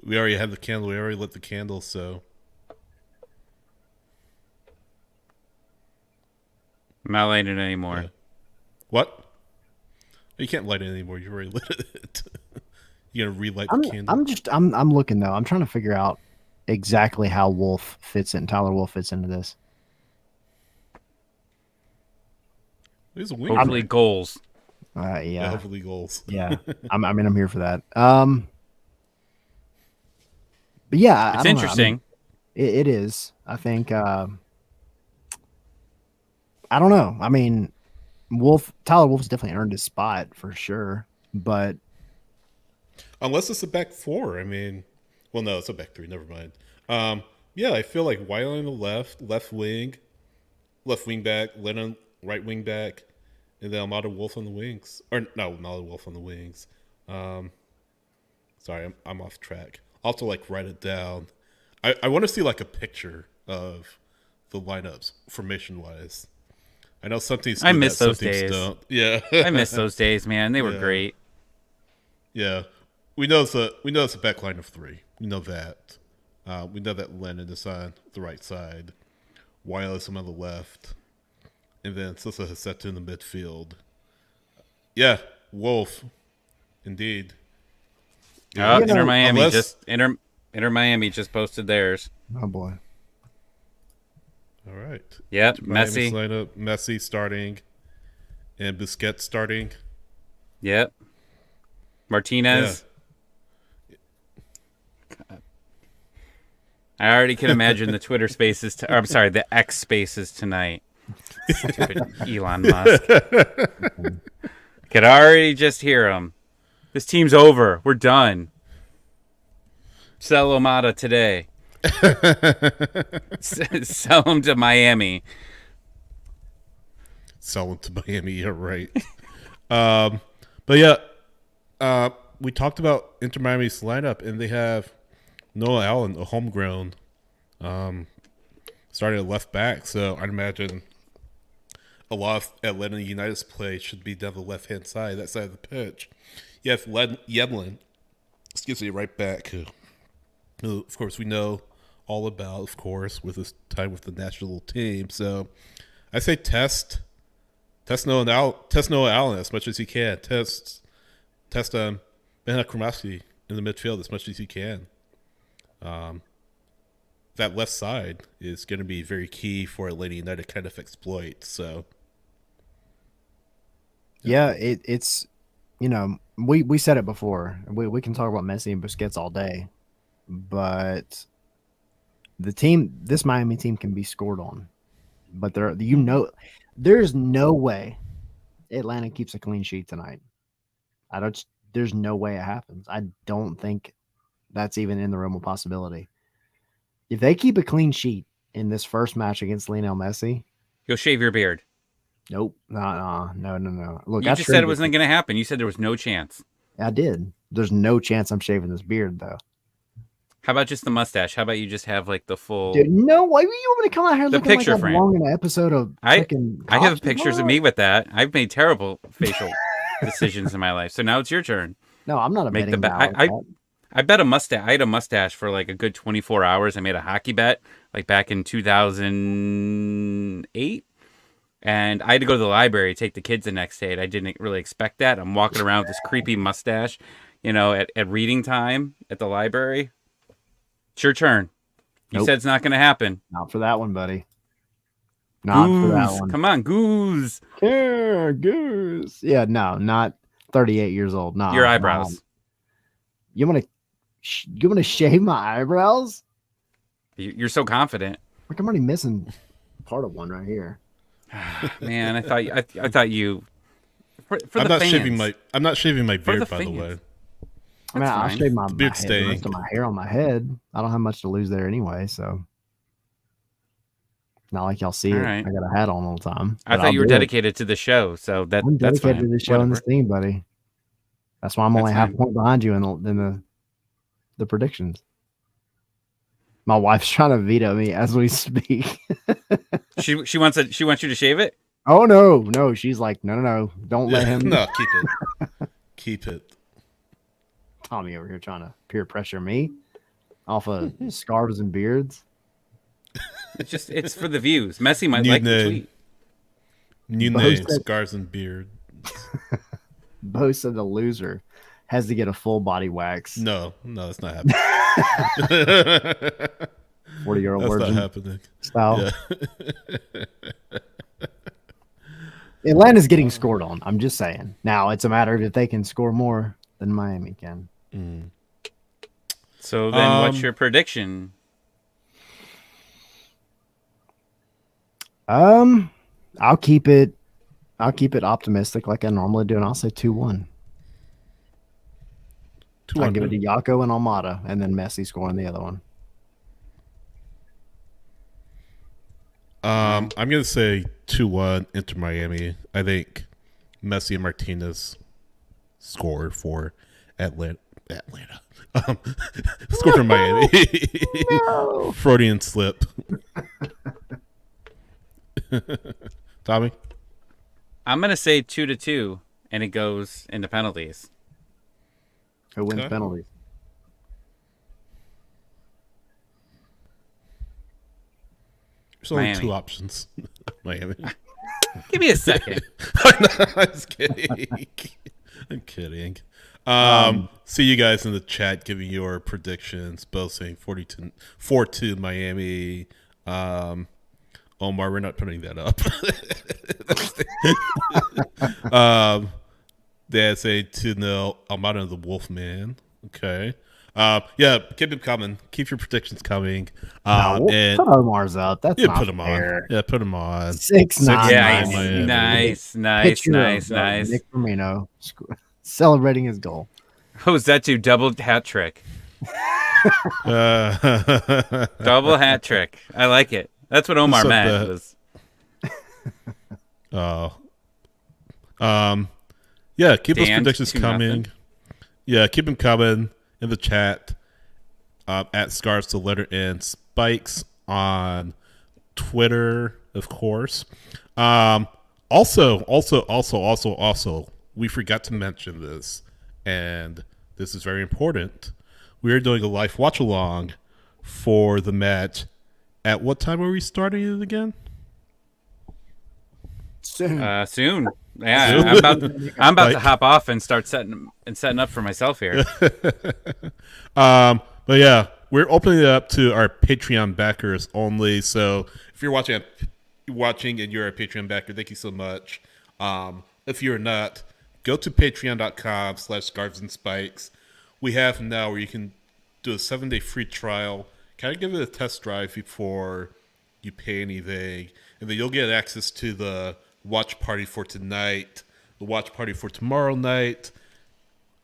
A: we already had the candle. We already lit the candle. So
C: I'm not lighting it anymore.
A: yeah. What? You can't light it anymore. You already lit it. You gonna relight the candle?
B: I'm looking though. I'm trying to figure out exactly how Wolf fits in. Tyler Wolf fits into this.
A: He's a winger.
C: Hopefully goals.
B: Yeah.
A: Hopefully goals.
B: Yeah. I'm here for that. But yeah,
C: It's interesting.
B: It is. I think. I don't know. I mean, Tyler Wolf's definitely earned his spot for sure, but
A: Unless it's a back 4. I mean, well, no, it's a back 3. Never mind. I feel like Wiley on the left wing back, Lennon right wing back, and then Amada Wolf on the wings. Or no, Amada Wolf on the wings. Sorry, I'm off track. I'll have to write it down. I want to see a picture of the lineups formation wise. I know some teams.
C: I miss
A: some
C: those
A: teams
C: days.
A: Don't. Yeah,
C: I miss those days, man. They were great.
A: Yeah, we know it's a back line of 3. We know that. We know that Lennon is on the right side. Wijnaldum on the left, and then Sosa has set in the midfield. Yeah, Wolf, indeed. Yeah,
B: You know,
C: Inter Miami just posted theirs.
B: Oh boy.
A: all right.
C: Yep,
A: Miami's
C: Messi.
A: lineup: Messi starting, and Busquets starting.
C: Yep,
A: Yeah,
C: Martinez. I already can imagine the Twitter Spaces. Or, I'm sorry, the X Spaces tonight. Stupid Elon Musk. Could already just hear him. This team's over. We're done. Sell Omada today. Sell him to Miami.
A: sell him to Miami. You're right. But yeah, we talked about Inter Miami's lineup, and they have Noah Allen, a homegrown, starting at left back. So I'd imagine a lot of Atlanta United's play should be down the left hand side, that side of the pitch. You have Yedlin, right back, who, of course, we know all about, of course, with his time with the national team. So I say test Noah Allen as much as you can. Test Ben Kromowski in the midfield as much as you can. That left side is going to be very key for Atlanta United to kind of exploit. So
B: Yeah, it's we said it before. We can talk about Messi and Busquets all day, but this Miami team can be scored on. But there's no way Atlanta keeps a clean sheet tonight. There's no way it happens. I don't think that's even in the realm of possibility. If they keep a clean sheet in this first match against Lionel Messi,
C: You'll shave your beard.
B: nope, no. Look,
C: You just said it wasn't going to happen. You said there was no chance.
B: I did. There's no chance I'm shaving this beard, though.
C: How about just the mustache? How about you just have like the full...
B: Dude, no, why you want me to come out here
C: The
B: looking
C: picture
B: like I
C: frame.
B: belong in an episode of freaking
C: I have
B: Cops
C: pictures of
B: tomorrow?
C: me with that. I've made terrible facial decisions in my life. So now it's your turn.
B: No, I'm not a
C: Make the
B: betting
C: bet.
B: guy like that.
C: I bet a mustache. I had a mustache for like a good 24 hours. I made a hockey bet like back in 2008. And I had to go to the library, take the kids the next day. And I didn't really expect that. I'm walking around with this creepy mustache, at reading time at the library. It's your turn. You
B: Nope.
C: said it's not going to happen.
B: Not for that one, buddy. Not for that one.
C: Come on, Goose.
B: Goose. Yeah, no, not 38 years old. No.
C: Your eyebrows.
B: You want to shave my eyebrows?
C: You're so confident.
B: Like I'm already missing part of one right here.
C: Man, I thought you. For
A: I'm
C: the
A: not
C: fans.
A: shaving my beard,
C: the
A: by the
C: fans.
A: way.
B: I mean,
C: That's
B: I'll
C: fine.
B: shave my
A: beard's
B: head, the rest
A: staying.
B: of my hair on my head. I don't have much to lose there anyway, so not like y'all see
C: All
B: it.
C: right.
B: I got a hat on all the time.
C: I
B: but
C: thought you were
B: I'll do it.
C: dedicated to the show, so
B: I'm
C: that's
B: dedicated
C: fine.
B: to the show and this
C: Whatever.
B: team, buddy. That's why I'm only
C: That's
B: half a
C: fine.
B: point behind you in the predictions. My wife's trying to veto me as we speak.
C: She wants you to shave it.
B: Oh no. She's like, no. Don't let him.
A: No, keep it. Keep it.
B: Tommy over here trying to peer pressure me off of scarves and beards.
C: It's for the views. Messi might
A: New
C: like the
A: name.
C: tweet.
A: New
B: Bo
A: name,
B: said-
A: Scars and Beard.
B: Bo said the loser has to get a full body wax.
A: No, it's not happening.
B: 40-year-old
A: That's not
B: virgin
A: happening.
B: style.
A: Yeah.
B: Atlanta's getting scored on. I'm just saying. Now it's a matter of if they can score more than Miami can.
C: So then, what's your prediction?
B: I'll keep it optimistic like I normally do, and I'll say 2-1. I'll give it to Yako and Almada, and then Messi scoring the other one.
A: I'm gonna say 2-1 Inter Miami. I think Messi and Martinez score for Atlanta. Score for Miami.
B: No.
A: Freudian slip. Tommy?
C: I'm gonna say 2-2, and it goes into penalties.
B: Who wins
A: Okay.
B: penalties?
A: There's only
C: Miami.
A: 2 options. Miami.
C: Give me a second.
A: I'm just kidding. I'm kidding. See you guys in the chat giving your predictions, both saying 4-2 Miami. Omar, we're not putting that up. They say 2-0 Almada the Wolfman. Okay. Yeah, keep it coming. Keep your predictions coming. And
B: put Omar's up. That's
A: yeah,
B: not
A: put them
B: fair.
A: on. Yeah, put them on.
B: 6-9
C: Yeah,
A: Miami.
C: nice.
B: Picture of, Nick Firmino celebrating his goal.
C: Oh, is that you? Double hat trick.
A: Uh,
C: Double hat trick. I like it. That's what Omar meant. Was...
A: Yeah, keep those
C: Dan,
A: predictions
C: 2-0.
A: coming. Yeah, keep them coming in the chat. At Scarves the letter N Spikes on Twitter, of course. Also, we forgot to mention this, and this is very important. We are doing a live watch along for the match. At what time are we starting it again?
B: Soon.
C: Soon. Yeah, I'm about to hop off and start setting up for myself here.
A: But yeah, we're opening it up to our Patreon backers only. So if you're watching and you're a Patreon backer, thank you so much. If you're not, go to patreon.com/scarves and spikes. We have now where you can do a 7-day free trial. Kind of give it a test drive before you pay anything, and then you'll get access to the watch party for tonight, the watch party for tomorrow night,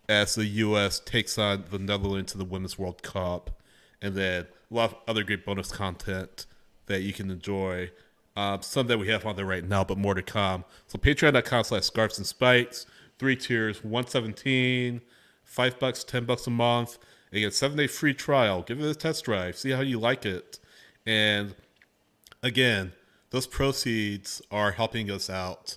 A: as the U.S. takes on the Netherlands in the Women's World Cup, and then a lot of other great bonus content that you can enjoy. Some that we have on there right now, but more to come. So patreon.com/scarves and spikes, 3 tiers, $117, $5, $10 a month. And you get a 7-day free trial. Give it a test drive. See how you like it. And again, those proceeds are helping us out,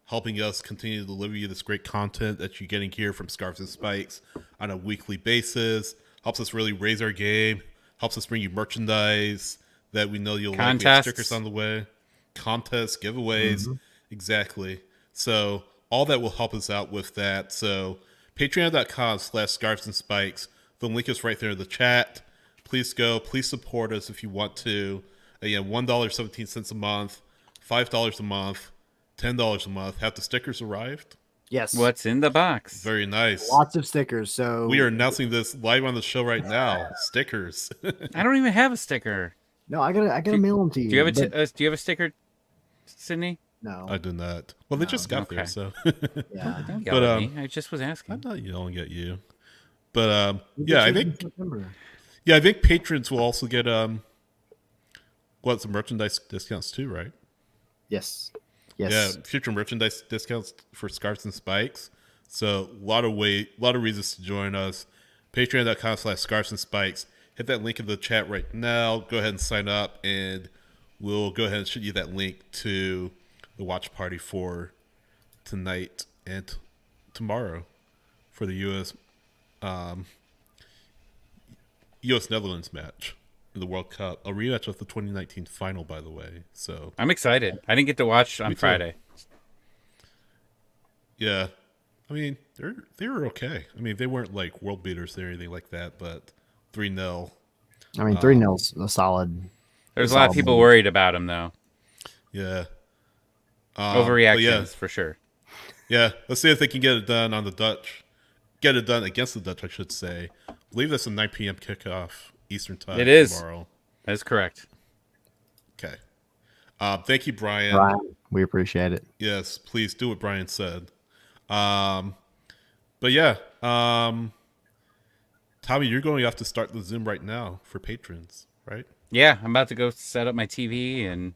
A: helping us continue to deliver you this great content that you're getting here from Scarves and Spikes on a weekly basis. Helps us really raise our game. Helps us bring you merchandise that we know you'll like. We have stickers on the way. Contests, giveaways. Exactly. So all that will help us out with that. So patreon.com/scarves and spikes. The link is right there in the chat. Please go. Please support us if you want to. Again, $1.17 a month, $5 a month, $10 a month. Have the stickers arrived?
B: Yes.
C: What's in the box?
A: Very nice.
B: Lots of stickers. So
A: we are announcing this live on the show right now. Stickers.
C: I don't even have a sticker.
B: No, I gotta mail them to you.
C: Do you have a sticker, Sydney?
B: No,
A: I do not. Well, they just got there, so.
B: Yeah.
C: Don't yell at me. I just was asking.
A: I'm not yelling at you, but yeah, I think patrons will also get some merchandise discounts too, right?
B: Yes.
A: Yeah, future merchandise discounts for Scarves and Spikes. So a lot of reasons to join us. Patreon.com/scarves and spikes. Hit that link in the chat right now. Go ahead and sign up, and we'll go ahead and shoot you that link to the watch party for tonight and tomorrow for the U.S. Netherlands match in the World Cup. A rematch of the 2019 final, by the way. So
C: I'm excited. I didn't get to watch on Friday.
A: Yeah, I mean they were okay. I mean they weren't like world beaters or anything like that, but 3-0.
B: I mean 3-0's a solid.
C: There's a lot of people worried about him though.
A: Yeah.
C: Overreactions for sure.
A: Yeah, let's see if they can get it done on the Dutch. Get it done against the Dutch, I should say. I believe that's a 9 p.m. kickoff Eastern time.
C: It is
A: tomorrow.
C: That's correct.
A: Okay. Thank you, Brian.
B: We appreciate it.
A: Yes, please do what Brian said. But yeah, Tommy, you're going off to start the Zoom right now for patrons, right?
C: Yeah, I'm about to go set up my TV and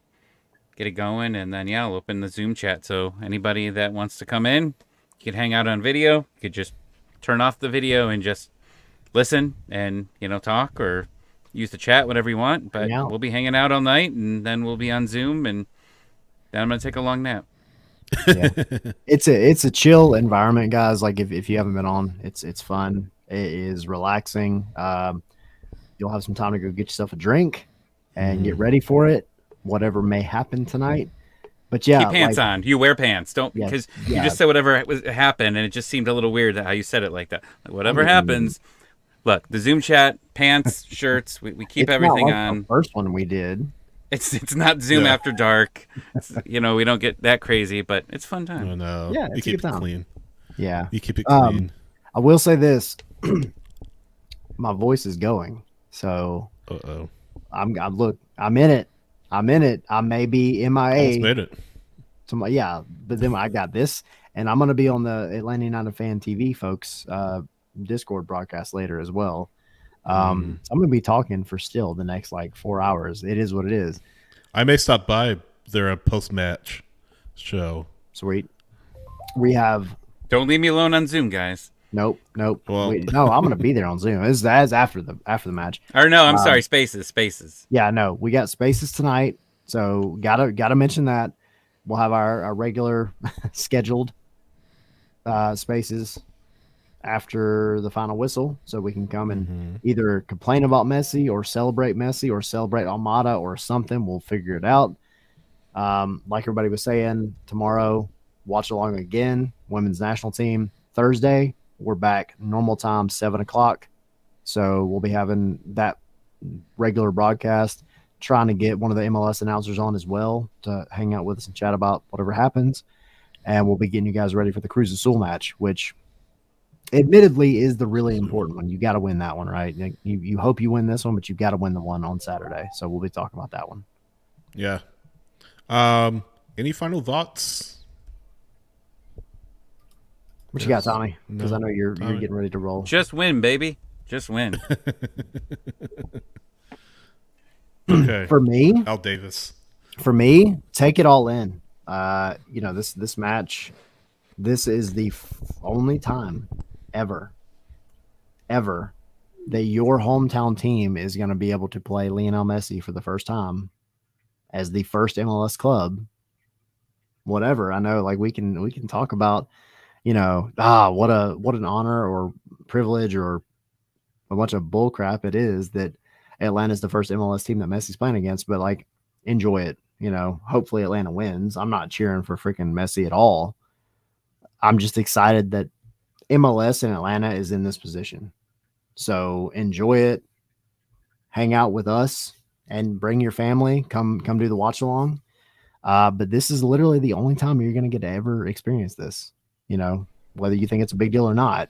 C: get it going, and then I'll open the Zoom chat. So anybody that wants to come in, you can hang out on video. You could just turn off the video and just listen and talk or use the chat, whatever you want. But we'll be hanging out all night, and then we'll be on Zoom, and then I'm gonna take a long nap.
B: Yeah. It's a chill environment, guys. Like if you haven't been on, it's fun. It is relaxing. You'll have some time to go get yourself a drink, and get ready for it, whatever may happen tonight. But yeah,
C: keep pants on. You wear pants, don't
B: Yes,
C: because
B: yeah.
C: you just said whatever happened, and it just seemed a little weird how you said it like that. Like, whatever happens, look, the Zoom chat, pants, shirts, we keep
B: it's
C: everything
B: not like
C: on.
B: the first one we did.
C: It's not Zoom
A: Yeah.
C: after dark. We don't get that crazy, but it's fun time.
A: No, no.
B: Yeah,
A: You
B: it's a
A: keep
B: good
A: it
B: time.
A: clean.
B: Yeah,
A: You keep it clean.
B: I will say this: my voice is going, so
A: Uh-oh.
B: I'm in it. I may be
A: Almost
B: MIA.
A: made it.
B: Yeah, but then I got this, and I'm gonna be on the Atlanta United Fan TV folks Discord broadcast later as well. So I'm gonna be talking for still the next like 4 hours. It is what it is.
A: I may stop by their post-match show.
B: Sweet. We have
C: Don't leave me alone on Zoom, guys.
B: nope.
A: Well-
B: No, I'm gonna be there on Zoom. This is after the match.
C: Or no, I'm sorry, Spaces.
B: Yeah, no, we got Spaces tonight, so gotta mention that. We'll have our regular scheduled Spaces after the final whistle, so we can come and either complain about Messi or celebrate Almada or something. We'll figure it out. Like everybody was saying, tomorrow, watch along again, women's national team. Thursday, we're back normal time, 7:00. So we'll be having that regular broadcast, trying to get one of the MLS announcers on as well to hang out with us and chat about whatever happens. And we'll be getting you guys ready for the Cruz Azul match, which admittedly is the really important one. You got to win that one, right? You hope you win this one, but you got to win the one on Saturday. So we'll be talking about that one.
A: Yeah. Any final thoughts?
B: What you got, Tommy? Because
A: No.
B: I know you're
A: Tommy?
B: getting ready to roll.
C: Just win, baby. Just win.
A: Okay.
B: For me,
A: Al Davis.
B: take it all in. This match, this is the only time ever that your hometown team is going to be able to play Lionel Messi for the first time as the first MLS club. Whatever. I know, like we can talk about, what an honor or privilege or a bunch of bull crap it is that Atlanta's the first MLS team that Messi's playing against, but like enjoy it. Hopefully Atlanta wins. I'm not cheering for freaking Messi at all. I'm just excited that MLS and Atlanta is in this position. So enjoy it. Hang out with us and bring your family. Come do the watch along. But this is literally the only time you're going to get to ever experience this. Whether you think it's a big deal or not,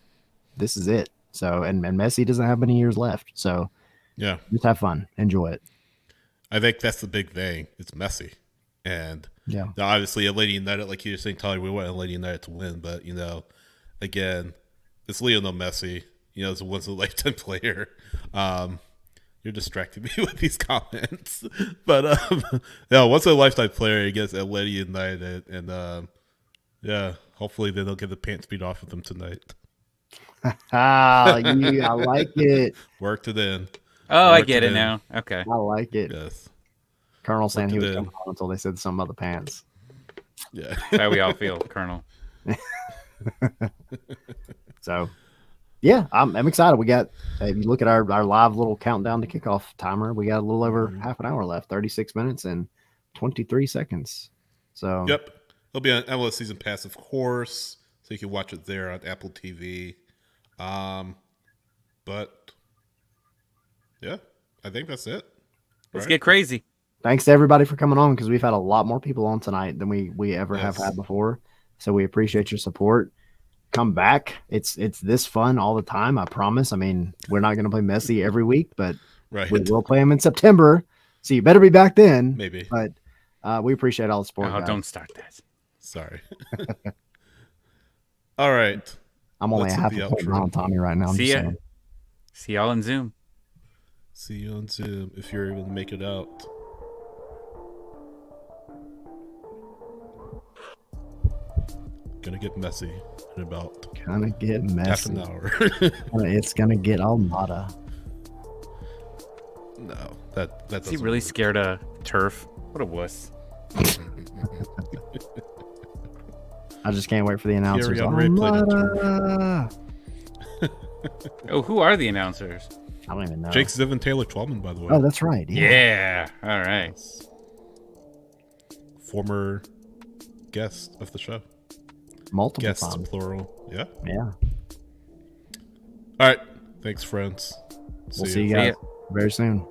B: this is it. So, and Messi doesn't have many years left. So
A: Yeah.
B: just have fun. Enjoy it.
A: I think that's the big thing. It's Messi. And
B: Yeah.
A: obviously Atlanta United, like you were saying, Tyler, we want Atlanta United to win. But, again, it's Lionel Messi. It's a once-in-a-lifetime player. You're distracting me with these comments. But, once-in-a-lifetime player against Atlanta United. And, hopefully they don't get the pants beat off of them tonight.
B: I like it.
A: Worked it in.
C: Oh, I
A: Worked
C: get
A: it
C: it
A: in.
C: now. Okay.
B: I like it.
A: Yes.
B: Colonel saying he
A: Worked
B: was
A: it in.
B: coming on until they said something about the pants.
A: Yeah.
C: That's how we all feel, Colonel.
B: So, yeah, I'm excited. We got, if you look at our live little countdown to kickoff timer, we got a little over half an hour left, 36 minutes and 23 seconds. So,
A: Yep. It'll be on MLS Season Pass, of course, so you can watch it there on Apple TV. But yeah, I think that's it.
C: Let's
A: Right?
C: get crazy.
B: thanks to everybody for coming on because we've had a lot more people on tonight than we ever have
A: Yes.
B: had before. So we appreciate your support. Come back. It's this fun all the time. I promise. I mean, we're not going to play Messi every week, but
A: Right.
B: we will play him in September. So you better be back then.
A: Maybe.
B: But we appreciate all the support.
C: Oh,
B: guys.
C: don't start that.
A: Sorry. All right.
B: I'm only
A: Let's
B: a
A: hit
B: half
A: the
B: a point
A: outro.
B: behind Tommy right now. I'm
C: See
B: just
C: ya.
B: saying.
C: See y'all in Zoom.
A: See you on Zoom if you're able to make it out. Gonna get messy in about
B: Gonna get
A: half an
B: messy.
A: hour.
B: It's gonna get Almada.
A: No, that
C: Is he
A: doesn't
C: really
A: work.
C: scared of turf? What a wuss.
B: I just can't wait for the announcers.
A: Henry played in
B: Almada!
C: Oh, who are the announcers?
B: I don't even know.
A: Jake Ziv and Taylor Twellman, by the way.
B: Oh, that's right.
C: Yeah. All right.
A: Former guest of the show.
B: Multiple
A: Guests,
B: times.
A: plural. Yeah.
B: Yeah.
A: All right. Thanks, friends.
B: We'll see you guys very soon.